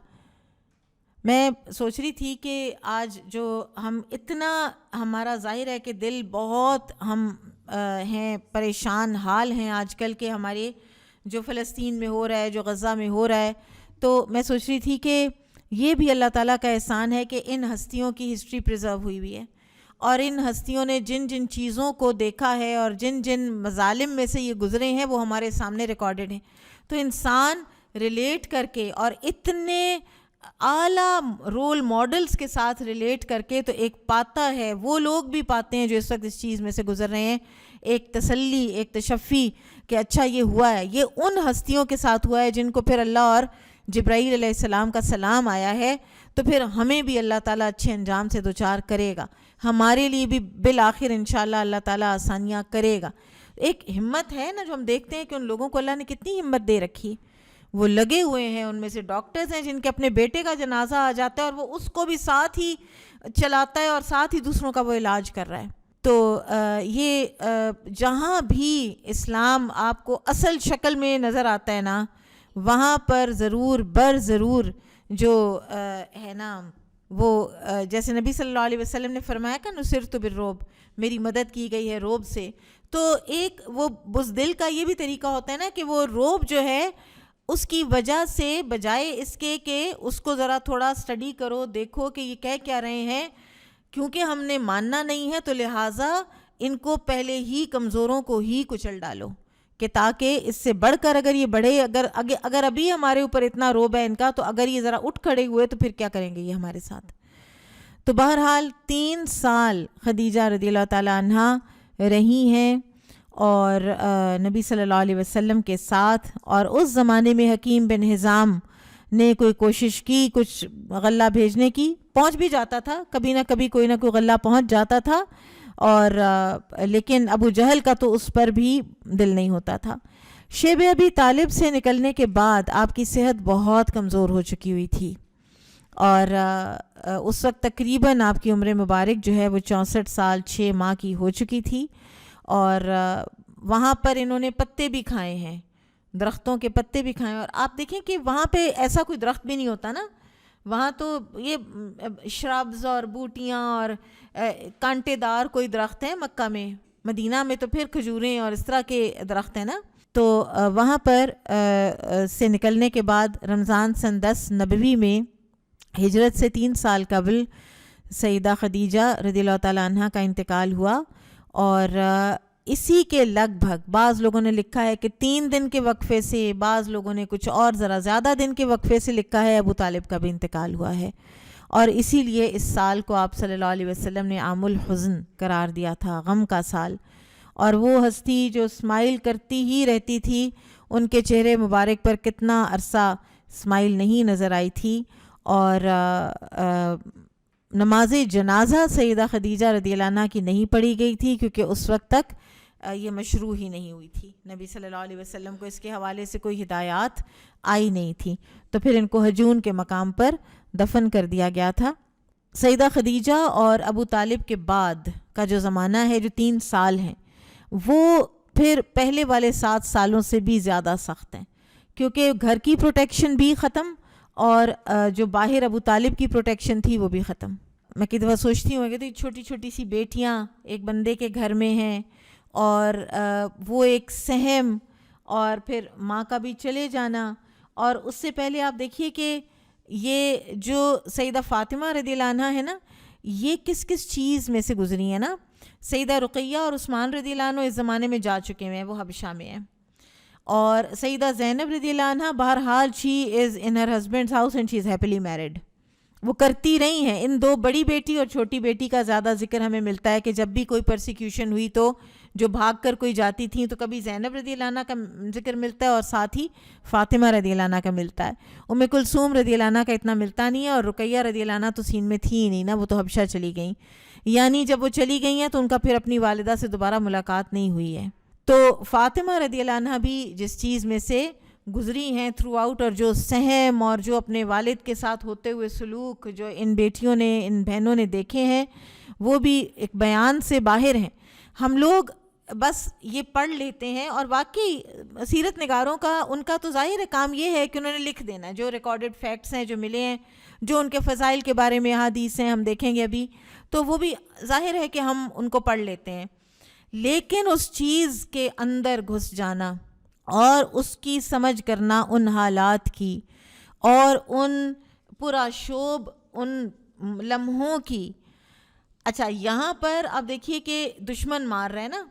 میں سوچ رہی تھی کہ آج جو ہم اتنا، ہمارا ظاہر ہے کہ دل بہت ہم ہیں پریشان حال ہیں آج کل کے، ہمارے جو فلسطین میں ہو رہا ہے، جو غزہ میں ہو رہا ہے. تو میں سوچ رہی تھی کہ یہ بھی اللہ تعالیٰ کا احسان ہے کہ ان ہستیوں کی ہسٹری پریزرو ہوئی ہوئی ہے، اور ان ہستیوں نے جن جن چیزوں کو دیکھا ہے اور جن جن مظالم میں سے یہ گزرے ہیں وہ ہمارے سامنے ریکارڈڈ ہیں. تو انسان ریلیٹ کر کے، اور اتنے اعلیٰ رول ماڈلز کے ساتھ ریلیٹ کر کے، تو ایک پاتا ہے، وہ لوگ بھی پاتے ہیں جو اس وقت اس چیز میں سے گزر رہے ہیں، ایک تسلی، ایک تشفی کہ اچھا یہ ہوا ہے. یہ ان ہستیوں کے ساتھ ہوا ہے جن کو پھر اللہ اور جبرائیل علیہ السلام کا سلام آیا ہے. تو پھر ہمیں بھی اللہ تعالیٰ اچھے انجام سے دوچار کرے گا، ہمارے لیے بھی بالآخر انشاءاللہ اللہ تعالیٰ آسانیاں کرے گا. ایک ہمت ہے نا جو ہم دیکھتے ہیں کہ ان لوگوں کو اللہ نے کتنی ہمت دے رکھی. وہ لگے ہوئے ہیں، ان میں سے ڈاکٹرز ہیں جن کے اپنے بیٹے کا جنازہ آ جاتا ہے اور وہ اس کو بھی ساتھ ہی چلاتا ہے اور ساتھ ہی دوسروں کا وہ علاج کر رہا ہے. تو یہ جہاں بھی اسلام آپ کو اصل شکل میں نظر آتا ہے نا، وہاں پر ضرور جو ہے نا وہ جیسے نبی صلی اللہ علیہ وسلم نے فرمایا کہ نصرت بالرعب، میری مدد کی گئی ہے رعب سے. تو ایک وہ بزدل کا یہ بھی طریقہ ہوتا ہے نا کہ وہ رعب جو ہے اس کی وجہ سے بجائے اس کے کہ اس کو ذرا تھوڑا سٹڈی کرو، دیکھو کہ یہ کہہ کیا رہے ہیں، کیونکہ ہم نے ماننا نہیں ہے تو لہٰذا ان کو پہلے ہی کمزوروں کو ہی کچل ڈالو، کہ تاکہ اس سے بڑھ کر اگر یہ بڑھے، اگر ابھی ہمارے اوپر اتنا روب ہے ان کا، تو اگر یہ ذرا اٹھ کھڑے ہوئے تو پھر کیا کریں گے یہ ہمارے ساتھ. تو بہرحال 3 سال خدیجہ رضی اللہ تعالیٰ عنہا رہی ہیں اور نبی صلی اللہ علیہ وسلم کے ساتھ. اور اس زمانے میں حکیم بن حزام نے کوئی کوشش کی کچھ غلہ بھیجنے کی، پہنچ بھی جاتا تھا، کبھی نہ کبھی کوئی نہ کوئی غلہ پہنچ جاتا تھا، اور لیکن ابو جہل کا تو اس پر بھی دل نہیں ہوتا تھا. شیب ابی طالب سے نکلنے کے بعد آپ کی صحت بہت کمزور ہو چکی ہوئی تھی، اور اس وقت تقریباً آپ کی عمر مبارک جو ہے وہ 64 سال 6 ماہ کی ہو چکی تھی. اور وہاں پر انہوں نے پتے بھی کھائے ہیں، درختوں کے پتے بھی کھائے ہیں. اور آپ دیکھیں کہ وہاں پہ ایسا کوئی درخت بھی نہیں ہوتا نا، وہاں تو یہ شرابز اور بوٹیاں اور کانٹے دار کوئی درخت ہیں مکہ میں، مدینہ میں تو پھر کھجوریں اور اس طرح کے درخت ہیں نا. تو وہاں پر سے نکلنے کے بعد رمضان سن 10 نبوی میں ہجرت سے 3 سال قبل سیدہ خدیجہ رضی اللہ تعالیٰ عنہ کا انتقال ہوا. اور اسی کے لگ بھگ بعض لوگوں نے لکھا ہے کہ 3 دن کے وقفے سے، بعض لوگوں نے کچھ اور ذرا زیادہ دن کے وقفے سے لکھا ہے ابو طالب کا بھی انتقال ہوا ہے. اور اسی لیے اس سال کو آپ صلی اللہ علیہ وسلم نے عام الحزن قرار دیا تھا، غم کا سال. اور وہ ہستی جو اسمائل کرتی ہی رہتی تھی، ان کے چہرے مبارک پر کتنا عرصہ اسمائل نہیں نظر آئی تھی. اور نماز جنازہ سیدہ خدیجہ رضی اللہ عنہ کی نہیں پڑھی گئی تھی، کیونکہ اس وقت تک یہ مشروع ہی نہیں ہوئی تھی، نبی صلی اللہ علیہ وسلم کو اس کے حوالے سے کوئی ہدایات آئی نہیں تھی. تو پھر ان کو ہجون کے مقام پر دفن کر دیا گیا تھا. سیدہ خدیجہ اور ابو طالب کے بعد کا جو زمانہ ہے، جو 3 سال ہیں، وہ پھر پہلے والے 7 سالوں سے بھی زیادہ سخت ہیں، کیونکہ گھر کی پروٹیکشن بھی ختم اور جو باہر ابو طالب کی پروٹیکشن تھی وہ بھی ختم. میں کئی دفعہ سوچتی ہوں کہ تو چھوٹی چھوٹی سی بیٹیاں ایک بندے کے گھر میں ہیں، اور وہ ایک سہم، اور پھر ماں کا بھی چلے جانا. اور اس سے پہلے آپ دیکھیے کہ یہ جو سیدہ فاطمہ رضی اللہ عنہ ہے نا، یہ کس کس چیز میں سے گزری ہیں نا. سیدہ رقیہ اور عثمان رضی اللہ عنہ اس زمانے میں جا چکے ہیں، وہ حبشہ میں ہیں. اور سیدہ زینب رضی اللہ عنہ بہرحال she is in her husband's house and she is happily married, وہ کرتی رہی ہیں. ان 2 بڑی بیٹی اور چھوٹی بیٹی کا زیادہ ذکر ہمیں ملتا ہے کہ جب بھی کوئی پرسیکیوشن ہوئی تو جو بھاگ کر کوئی جاتی تھیں تو کبھی زینب رضی اللہ عنہ کا ذکر ملتا ہے اور ساتھ ہی فاطمہ رضی اللہ عنہ کا ملتا ہے. ام کلثوم رضی اللہ عنہ کا اتنا ملتا نہیں ہے، اور رقیہ رضی اللہ عنہ تو سین میں تھی ہی نہیں نا، وہ تو حبشہ چلی گئیں. یعنی جب وہ چلی گئی ہیں تو ان کا پھر اپنی والدہ سے دوبارہ ملاقات نہیں ہوئی ہے. تو فاطمہ رضی اللہ عنہ بھی جس چیز میں سے گزری ہیں تھرو آؤٹ، اور جو سہم اور جو اپنے والد کے ساتھ ہوتے ہوئے سلوک جو ان بیٹیوں نے، ان بہنوں نے دیکھے ہیں، وہ بھی ایک بیان سے باہر ہیں۔ ہم لوگ بس یہ پڑھ لیتے ہیں، اور واقعی سیرت نگاروں کا، ان کا تو ظاہر ہے کام یہ ہے کہ انہوں نے لکھ دینا جو ریکارڈڈ فیکٹس ہیں، جو ملے ہیں، جو ان کے فضائل کے بارے میں احادیث ہیں، ہم دیکھیں گے ابھی، تو وہ بھی ظاہر ہے کہ ہم ان کو پڑھ لیتے ہیں۔ لیکن اس چیز کے اندر گھس جانا اور اس کی سمجھ کرنا، ان حالات کی اور ان پراشوب ان لمحوں کی۔ اچھا، یہاں پر اب دیکھیے کہ دشمن مار رہے ہیں نا،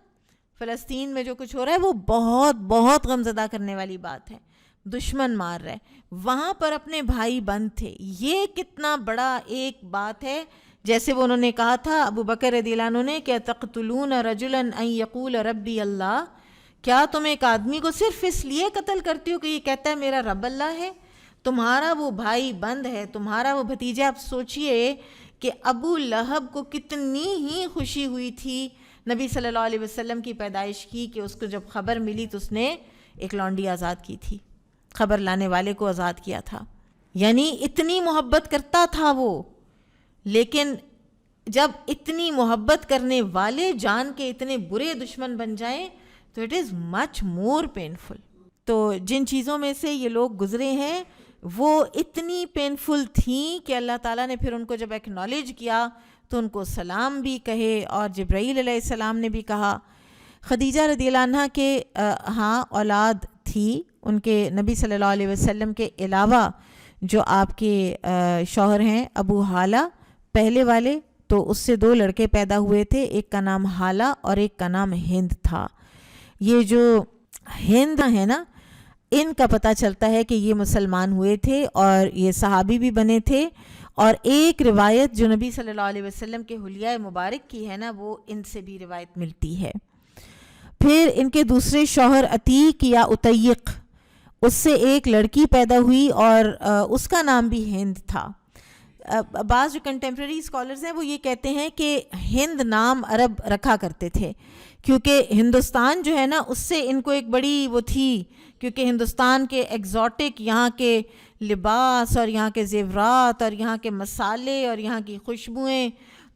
فلسطین میں جو کچھ ہو رہا ہے وہ بہت بہت غمزدہ کرنے والی بات ہے۔ دشمن مار رہے، وہاں پر اپنے بھائی بند تھے، یہ کتنا بڑا ایک بات ہے۔ جیسے وہ انہوں نے کہا تھا ابو بکر رضی اللہ عنہ نے کہ تقتلون رجلا ان یقول ربی اللہ، کیا تم ایک آدمی کو صرف اس لیے قتل کرتے ہو کہ یہ کہتا ہے میرا رب اللہ ہے؟ تمہارا وہ بھائی بند ہے، تمہارا وہ بھتیجا۔ آپ سوچئے کہ ابو لہب کو کتنی ہی خوشی ہوئی تھی نبی صلی اللہ علیہ وسلم کی پیدائش کی، کہ اس کو جب خبر ملی تو اس نے ایک لونڈی آزاد کی تھی، خبر لانے والے کو آزاد کیا تھا، یعنی اتنی محبت کرتا تھا وہ۔ لیکن جب اتنی محبت کرنے والے جان کے اتنے برے دشمن بن جائیں تو it is much more painful. تو جن چیزوں میں سے یہ لوگ گزرے ہیں وہ اتنی پینفل تھیں کہ اللہ تعالیٰ نے پھر ان کو جب ایکنالج کیا تو ان کو سلام بھی کہے، اور جبرائیل علیہ السلام نے بھی کہا۔ خدیجہ رضی اللہ عنہ کے ہاں اولاد تھی، ان کے نبی صلی اللہ علیہ وسلم کے علاوہ جو آپ کے شوہر ہیں ابو حالہ پہلے والے، تو اس سے 2 لڑکے پیدا ہوئے تھے، ایک کا نام حالہ اور ایک کا نام ہند تھا۔ یہ جو ہند ہے نا، ان کا پتہ چلتا ہے کہ یہ مسلمان ہوئے تھے اور یہ صحابی بھی بنے تھے، اور ایک روایت جو نبی صلی اللہ علیہ وسلم کے حلیہ مبارک کی ہے نا، وہ ان سے بھی روایت ملتی ہے۔ پھر ان کے دوسرے شوہر عتیق یا عتیق، اس سے ایک لڑکی پیدا ہوئی اور اس کا نام بھی ہند تھا۔ بعض جو کنٹمپریری اسکالرز ہیں وہ یہ کہتے ہیں کہ ہند نام عرب رکھا کرتے تھے، کیونکہ ہندوستان جو ہے نا اس سے ان کو ایک بڑی وہ تھی، کیونکہ ہندوستان کے ایگزوٹک یہاں کے لباس اور یہاں کے زیورات اور یہاں کے مسالے اور یہاں کی خوشبوئیں،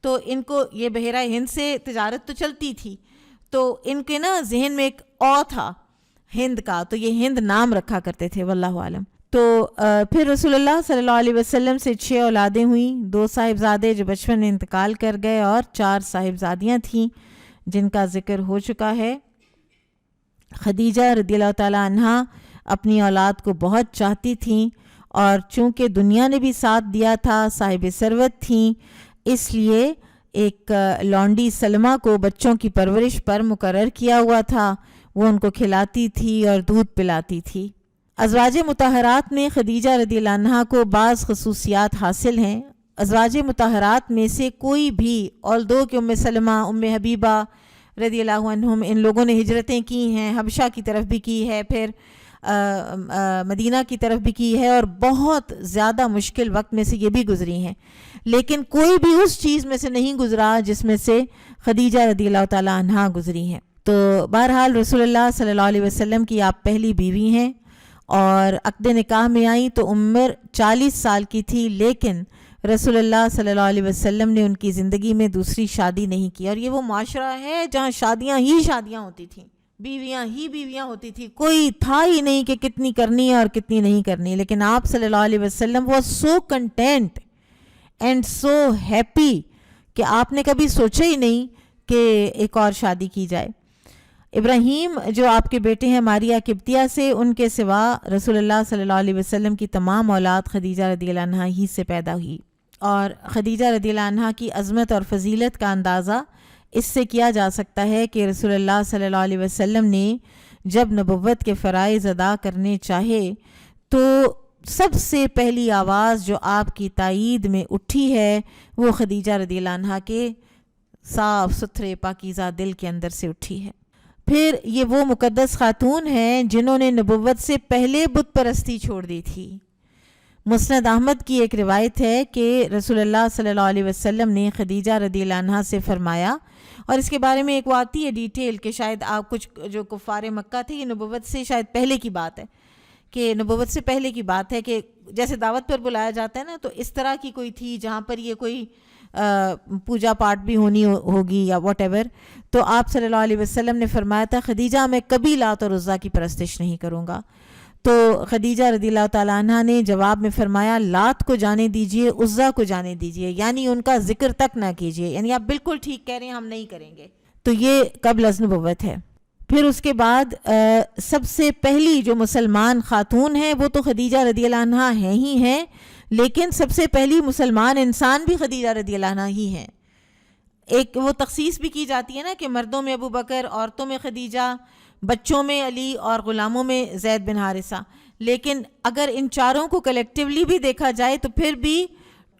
تو ان کو یہ بحیرہ ہند سے تجارت تو چلتی تھی، تو ان کے نا ذہن میں ایک تھا ہند کا، تو یہ ہند نام رکھا کرتے تھے، واللہ عالم۔ تو پھر رسول اللہ صلی اللہ علیہ وسلم سے 6 اولادیں ہوئیں، 2 صاحبزادے جو بچپن میں انتقال کر گئے اور 4 صاحبزادیاں تھیں جن کا ذکر ہو چکا ہے۔ خدیجہ رضی اللہ تعالیٰ عنہ اپنی اولاد کو بہت چاہتی تھیں، اور چونکہ دنیا نے بھی ساتھ دیا تھا، صاحب ثروت تھیں، اس لیے ایک لونڈی سلمہ کو بچوں کی پرورش پر مقرر کیا ہوا تھا، وہ ان کو کھلاتی تھی اور دودھ پلاتی تھی۔ ازواج مطہرات میں خدیجہ رضی اللہ عنہ کو بعض خصوصیات حاصل ہیں۔ ازواج مطہرات میں سے کوئی بھی، although کہ ام سلمہ، ام حبیبہ رضی اللہ عنہم، ان لوگوں نے ہجرتیں کی ہیں، حبشہ کی طرف بھی کی ہے، پھر مدینہ کی طرف بھی کی ہے، اور بہت زیادہ مشکل وقت میں سے یہ بھی گزری ہیں، لیکن کوئی بھی اس چیز میں سے نہیں گزرا جس میں سے خدیجہ رضی اللہ تعالیٰ عنہ گزری ہیں۔ تو بہرحال رسول اللہ صلی اللہ علیہ وسلم کی آپ پہلی بیوی ہیں، اور عقد نکاح میں آئیں تو عمر 40 سال کی تھی، لیکن رسول اللہ صلی اللہ علیہ وسلم نے ان کی زندگی میں دوسری شادی نہیں کی، اور یہ وہ معاشرہ ہے جہاں شادیاں ہی شادیاں ہوتی تھیں، بیویاں ہی بیویاں ہوتی تھی، کوئی تھا ہی نہیں کہ کتنی کرنی ہے اور کتنی نہیں کرنی۔ لیکن آپ صلی اللہ علیہ وسلم was so content and so happy کہ آپ نے کبھی سوچا ہی نہیں کہ ایک اور شادی کی جائے۔ ابراہیم جو آپ کے بیٹے ہیں ماریہ قبطیہ سے، ان کے سوا رسول اللہ صلی اللہ علیہ وسلم کی تمام اولاد خدیجہ رضی اللہ عنہ ہی سے پیدا ہوئی، اور خدیجہ رضی اللہ عنہ کی عظمت اور فضیلت کا اندازہ اس سے کیا جا سکتا ہے کہ رسول اللہ صلی اللہ علیہ وسلم نے جب نبوت کے فرائض ادا کرنے چاہے تو سب سے پہلی آواز جو آپ کی تائید میں اٹھی ہے وہ خدیجہ رضی اللہ عنہ کے صاف ستھرے پاکیزہ دل کے اندر سے اٹھی ہے۔ پھر یہ وہ مقدس خاتون ہیں جنہوں نے نبوت سے پہلے بت پرستی چھوڑ دی تھی۔ مسند احمد کی ایک روایت ہے کہ رسول اللہ صلی اللہ علیہ وسلم نے خدیجہ رضی اللہ عنہ سے فرمایا، اور اس کے بارے میں ایک وہ آتی ہے ڈیٹیل کہ شاید آپ کچھ جو کفار مکہ تھے، یہ نبوت سے شاید پہلے کی بات ہے، کہ نبوت سے پہلے کی بات ہے کہ جیسے دعوت پر بلایا جاتا ہے نا، تو اس طرح کی کوئی تھی جہاں پر یہ کوئی پوجا پاٹ بھی ہونی ہوگی یا واٹ ایور. تو آپ صلی اللہ علیہ وسلم نے فرمایا تھا خدیجہ میں کبھی لات اور عزیٰ کی پرستش نہیں کروں گا. تو خدیجہ رضی اللہ تعالیٰ عنہ نے جواب میں فرمایا لات کو جانے دیجئے، عزیٰ کو جانے دیجئے، یعنی ان کا ذکر تک نہ کیجئے. یعنی آپ بالکل ٹھیک کہہ رہے ہیں، ہم نہیں کریں گے. تو یہ قبل از نبوت ہے. پھر اس کے بعد سب سے پہلی جو مسلمان خاتون ہیں وہ تو خدیجہ رضی اللہ عنہ ہیں ہی ہیں، لیکن سب سے پہلی مسلمان انسان بھی خدیجہ رضی اللہ عنہ ہی ہیں. ایک وہ تخصیص بھی کی جاتی ہے نا کہ مردوں میں ابو بکر، عورتوں میں خدیجہ، بچوں میں علی اور غلاموں میں زید بن حارثہ. لیکن اگر ان چاروں کو کلیکٹیولی بھی دیکھا جائے تو پھر بھی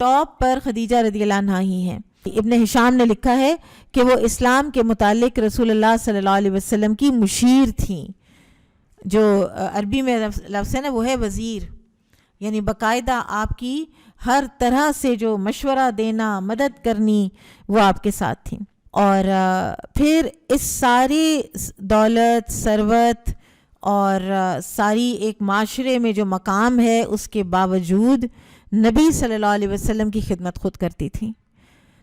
ٹاپ پر خدیجہ رضی اللہ عنہ ہی ہیں. ابن ہشام نے لکھا ہے کہ وہ اسلام کے متعلق رسول اللہ صلی اللہ علیہ وسلم کی مشیر تھیں. جو عربی میں لفظ ہے نا وہ ہے وزیر، یعنی باقاعدہ آپ کی ہر طرح سے جو مشورہ دینا، مدد کرنی، وہ آپ کے ساتھ تھیں. اور پھر اس ساری دولت، ثروت اور ساری ایک معاشرے میں جو مقام ہے اس کے باوجود نبی صلی اللہ علیہ وسلم کی خدمت خود کرتی تھیں.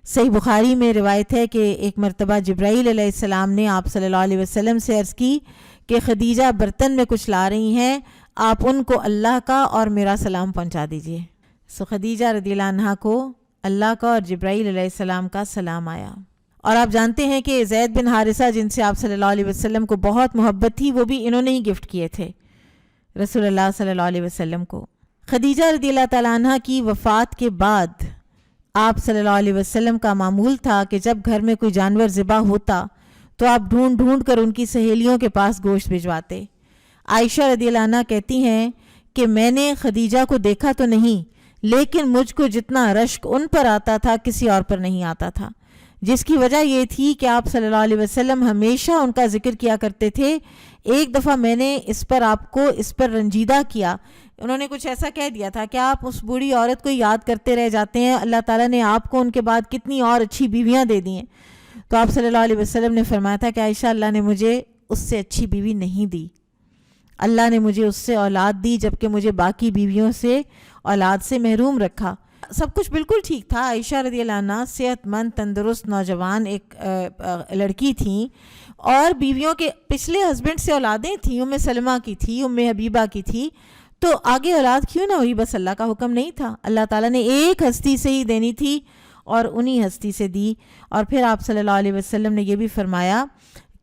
صحیح بخاری میں روایت ہے کہ ایک مرتبہ جبرائیل علیہ السلام نے آپ صلی اللہ علیہ وسلم سے عرض کی کہ خدیجہ برتن میں کچھ لا رہی ہیں، آپ ان کو اللہ کا اور میرا سلام پہنچا دیجئے. سو خدیجہ رضی اللہ عنہ کو اللہ کا اور جبرائیل علیہ السلام کا سلام آیا. اور آپ جانتے ہیں کہ زید بن حارثہ جن سے آپ صلی اللہ علیہ وسلم کو بہت محبت تھی، وہ بھی انہوں نے ہی گفٹ کیے تھے رسول اللہ صلی اللہ علیہ وسلم کو. خدیجہ رضی اللہ تعالیٰ عنہ کی وفات کے بعد آپ صلی اللہ علیہ وسلم کا معمول تھا کہ جب گھر میں کوئی جانور ذبح ہوتا تو آپ ڈھونڈ ڈھونڈ کر ان کی سہیلیوں کے پاس گوشت بھجواتے. عائشہ رضی اللہ عنہ کہتی ہیں کہ میں نے خدیجہ کو دیکھا تو نہیں، لیکن مجھ کو جتنا رشک ان پر آتا تھا کسی اور پر نہیں آتا تھا، جس کی وجہ یہ تھی کہ آپ صلی اللہ علیہ وسلم ہمیشہ ان کا ذکر کیا کرتے تھے. ایک دفعہ میں نے آپ کو اس پر رنجیدہ کیا. انہوں نے کچھ ایسا کہہ دیا تھا کہ آپ اس بوڑھی عورت کو یاد کرتے رہ جاتے ہیں، اللہ تعالیٰ نے آپ کو ان کے بعد کتنی اور اچھی بیویاں دے دی ہیں. تو آپ صلی اللہ علیہ وسلم نے فرمایا تھا کہ عائشہ، اللہ نے مجھے اس سے اچھی بیوی نہیں دی، اللہ نے مجھے اس سے اولاد دی جبکہ مجھے باقی بیویوں سے اولاد سے محروم رکھا. سب کچھ بالکل ٹھیک تھا. عائشہ رضی اللہ عنہ صحت مند، تندرست، نوجوان ایک لڑکی تھیں، اور بیویوں کے پچھلے ہسبینڈ سے اولادیں تھیں. ام سلمہ کی تھی، ام حبیبہ کی تھی. تو آگے اولاد کیوں نہ ہوئی؟ بس اللہ کا حکم نہیں تھا. اللہ تعالیٰ نے ایک ہستی سے ہی دینی تھی اور انہی ہستی سے دی. اور پھر آپ صلی اللہ علیہ وسلم نے یہ بھی فرمایا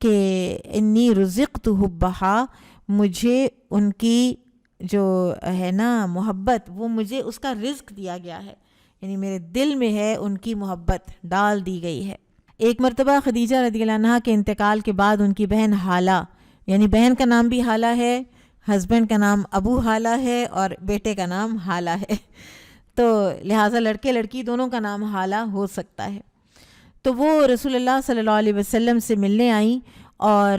کہ انی رزقت حبہا، مجھے ان کی جو ہے نا محبت، وہ مجھے اس کا رزق دیا گیا ہے، یعنی میرے دل میں ہے ان کی محبت ڈال دی گئی ہے. ایک مرتبہ خدیجہ رضی اللہ عنہا کے انتقال کے بعد ان کی بہن حالہ، یعنی بہن کا نام بھی حالہ ہے، ہسبینڈ کا نام ابو حالہ ہے اور بیٹے کا نام حالہ ہے، تو لہٰذا لڑکے لڑکی دونوں کا نام حالہ ہو سکتا ہے. تو وہ رسول اللہ صلی اللہ علیہ وسلم سے ملنے آئیں اور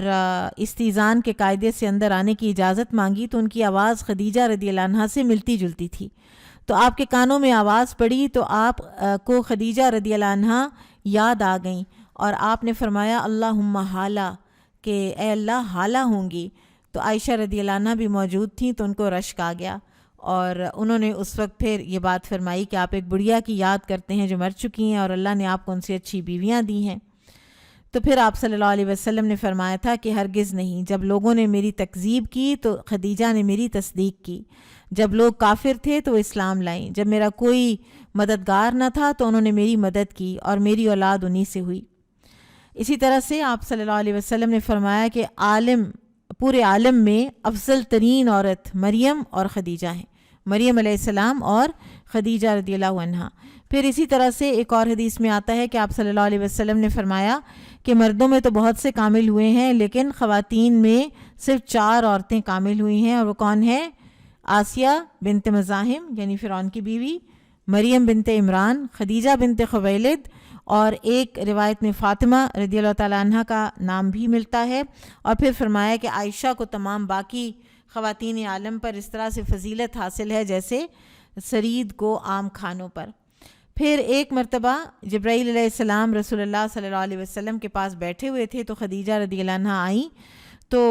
استیزان کے قاعدے سے اندر آنے کی اجازت مانگی. تو ان کی آواز خدیجہ رضی اللہ عنہا سے ملتی جلتی تھی. تو آپ کے کانوں میں آواز پڑی تو آپ کو خدیجہ رضی اللہ عنہا یاد آ گئیں، اور آپ نے فرمایا اللہم حالہ، کہ اے اللہ حالہ ہوں گی. تو عائشہ رضی اللہ عنہا بھی موجود تھیں، تو ان کو رشک آ گیا، اور انہوں نے اس وقت پھر یہ بات فرمائی کہ آپ ایک بڑھیا کی یاد کرتے ہیں جو مر چکی ہیں، اور اللہ نے آپ کو ان سے اچھی بیویاں دی ہیں. تو پھر آپ صلی اللہ علیہ وسلم نے فرمایا تھا کہ ہرگز نہیں، جب لوگوں نے میری تکذیب کی تو خدیجہ نے میری تصدیق کی، جب لوگ کافر تھے تو اسلام لائیں، جب میرا کوئی مددگار نہ تھا تو انہوں نے میری مدد کی، اور میری اولاد انہی سے ہوئی. اسی طرح سے آپ صلی اللہ علیہ وسلم نے فرمایا کہ پورے عالم میں افضل ترین عورت مریم اور خدیجہ ہیں، مریم علیہ السلام اور خدیجہ رضی اللہ عنہا. پھر اسی طرح سے ایک اور حدیث میں آتا ہے کہ آپ صلی اللہ علیہ وسلم نے فرمایا کہ مردوں میں تو بہت سے کامل ہوئے ہیں، لیکن خواتین میں صرف 4 عورتیں کامل ہوئی ہیں، اور وہ کون ہیں؟ آسیہ بنت مزاحم یعنی فرعون کی بیوی، مریم بنت عمران، خدیجہ بنت خویلد، اور ایک روایت میں فاطمہ رضی اللہ تعالیٰ عنہ کا نام بھی ملتا ہے. اور پھر فرمایا کہ عائشہ کو تمام باقی خواتین عالم پر اس طرح سے فضیلت حاصل ہے جیسے سرید کو عام کھانوں پر. پھر ایک مرتبہ جبرائیل علیہ السلام رسول اللہ صلی اللہ علیہ وسلم کے پاس بیٹھے ہوئے تھے، تو خدیجہ رضی اللہ عنہا آئیں تو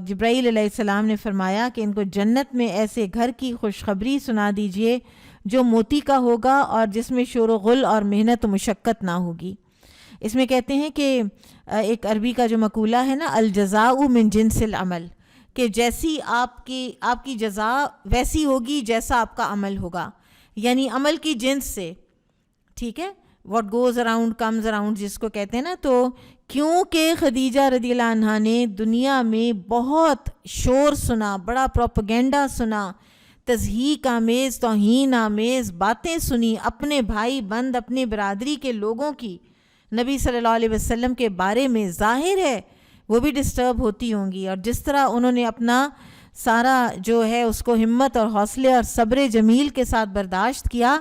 جبرائیل علیہ السلام نے فرمایا کہ ان کو جنت میں ایسے گھر کی خوشخبری سنا دیجئے جو موتی کا ہوگا اور جس میں شور و غل اور محنت و مشقت نہ ہوگی۔ اس میں کہتے ہیں کہ ایک عربی کا جو مقولہ ہے نا، الجزاء من جنس العمل، کہ جیسی آپ کی جزا ویسی ہوگی جیسا آپ کا عمل ہوگا، یعنی عمل کی جنس سے، ٹھیک ہے، what goes around comes around جس کو کہتے ہیں نا۔ تو کیونکہ خدیجہ رضی اللہ عنہا نے دنیا میں بہت شور سنا، بڑا پروپیگنڈا سنا، تضحیک آمیز، توہین آمیز باتیں سنی، اپنے بھائی بند، اپنے برادری کے لوگوں کی نبی صلی اللہ علیہ وسلم کے بارے میں، ظاہر ہے وہ بھی ڈسٹرب ہوتی ہوں گی، اور جس طرح انہوں نے اپنا سارا جو ہے اس کو ہمت اور حوصلے اور صبر جمیل کے ساتھ برداشت کیا،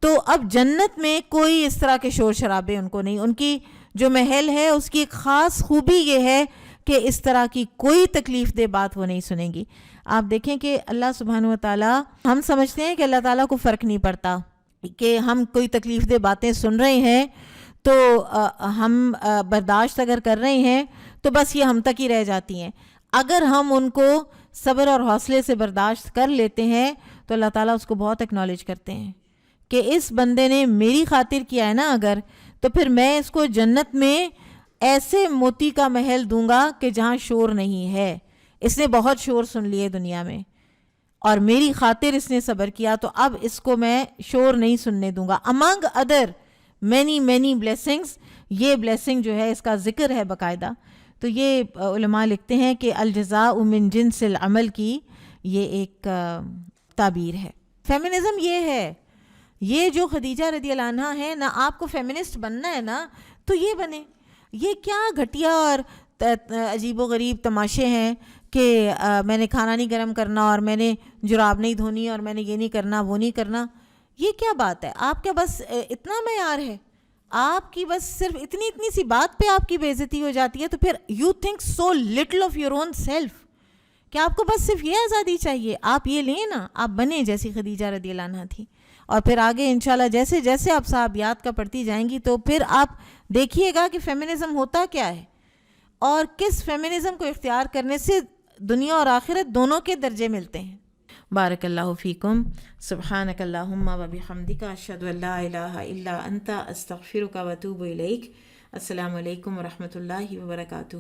تو اب جنت میں کوئی اس طرح کے شور شرابے ان کو نہیں۔ ان کی جو محل ہے اس کی ایک خاص خوبی یہ ہے کہ اس طرح کی کوئی تکلیف دہ بات وہ نہیں سنیں گی۔ آپ دیکھیں کہ اللہ سبحانہ و تعالیٰ، ہم سمجھتے ہیں کہ اللہ تعالیٰ کو فرق نہیں پڑتا کہ ہم کوئی تکلیف دہ باتیں سن رہے ہیں تو ہم برداشت اگر کر رہے ہیں تو بس یہ ہم تک ہی رہ جاتی ہیں۔ اگر ہم ان کو صبر اور حوصلے سے برداشت کر لیتے ہیں تو اللہ تعالیٰ اس کو بہت ایکنالج کرتے ہیں کہ اس بندے نے میری خاطر کیا ہے نا اگر، تو پھر میں اس کو جنت میں ایسے موتی کا محل دوں گا کہ جہاں شور نہیں ہے۔ اس نے بہت شور سن لیے دنیا میں اور میری خاطر اس نے صبر کیا، تو اب اس کو میں شور نہیں سننے دوں گا۔ امنگ ادر مینی بلیسنگز، یہ بلیسنگ جو ہے اس کا ذکر ہے باقاعدہ۔ تو یہ علماء لکھتے ہیں کہ الجزاء من جنس العمل کی یہ ایک تعبیر ہے۔ فیمنزم یہ ہے، یہ جو خدیجہ رضی اللہ عنہا ہے نا، آپ کو فیمنسٹ بننا ہے نا تو یہ بنے۔ یہ کیا گھٹیا اور عجیب و غریب تماشے ہیں کہ میں نے کھانا نہیں گرم کرنا اور میں نے جراب نہیں دھونی اور میں نے یہ نہیں کرنا وہ نہیں کرنا، یہ کیا بات ہے؟ آپ کیا بس اتنا معیار ہے؟ آپ کی بس صرف اتنی سی بات پہ آپ کی بے عزتی ہو جاتی ہے؟ تو پھر you think so little of your own self کہ آپ کو بس صرف یہ آزادی چاہیے۔ آپ یہ لیں نا، آپ بنیں جیسی خدیجہ رضی اللہ عنہا تھی، اور پھر آگے انشاءاللہ جیسے جیسے آپ صحابیات کا پڑھتی جائیں گی تو پھر آپ دیکھیے گا کہ فیمنزم ہوتا کیا ہے اور کس فیمنزم کو اختیار کرنے سے دنیا اور آخرت دونوں کے درجے ملتے ہیں۔ بارک اللہ فیکم، سبحانک اللہم و بحمدک، اشہد ان لا الہ الا انت، استغفرک و اتوب الیک۔ السلام علیکم و رحمۃ اللہ وبرکاتہ۔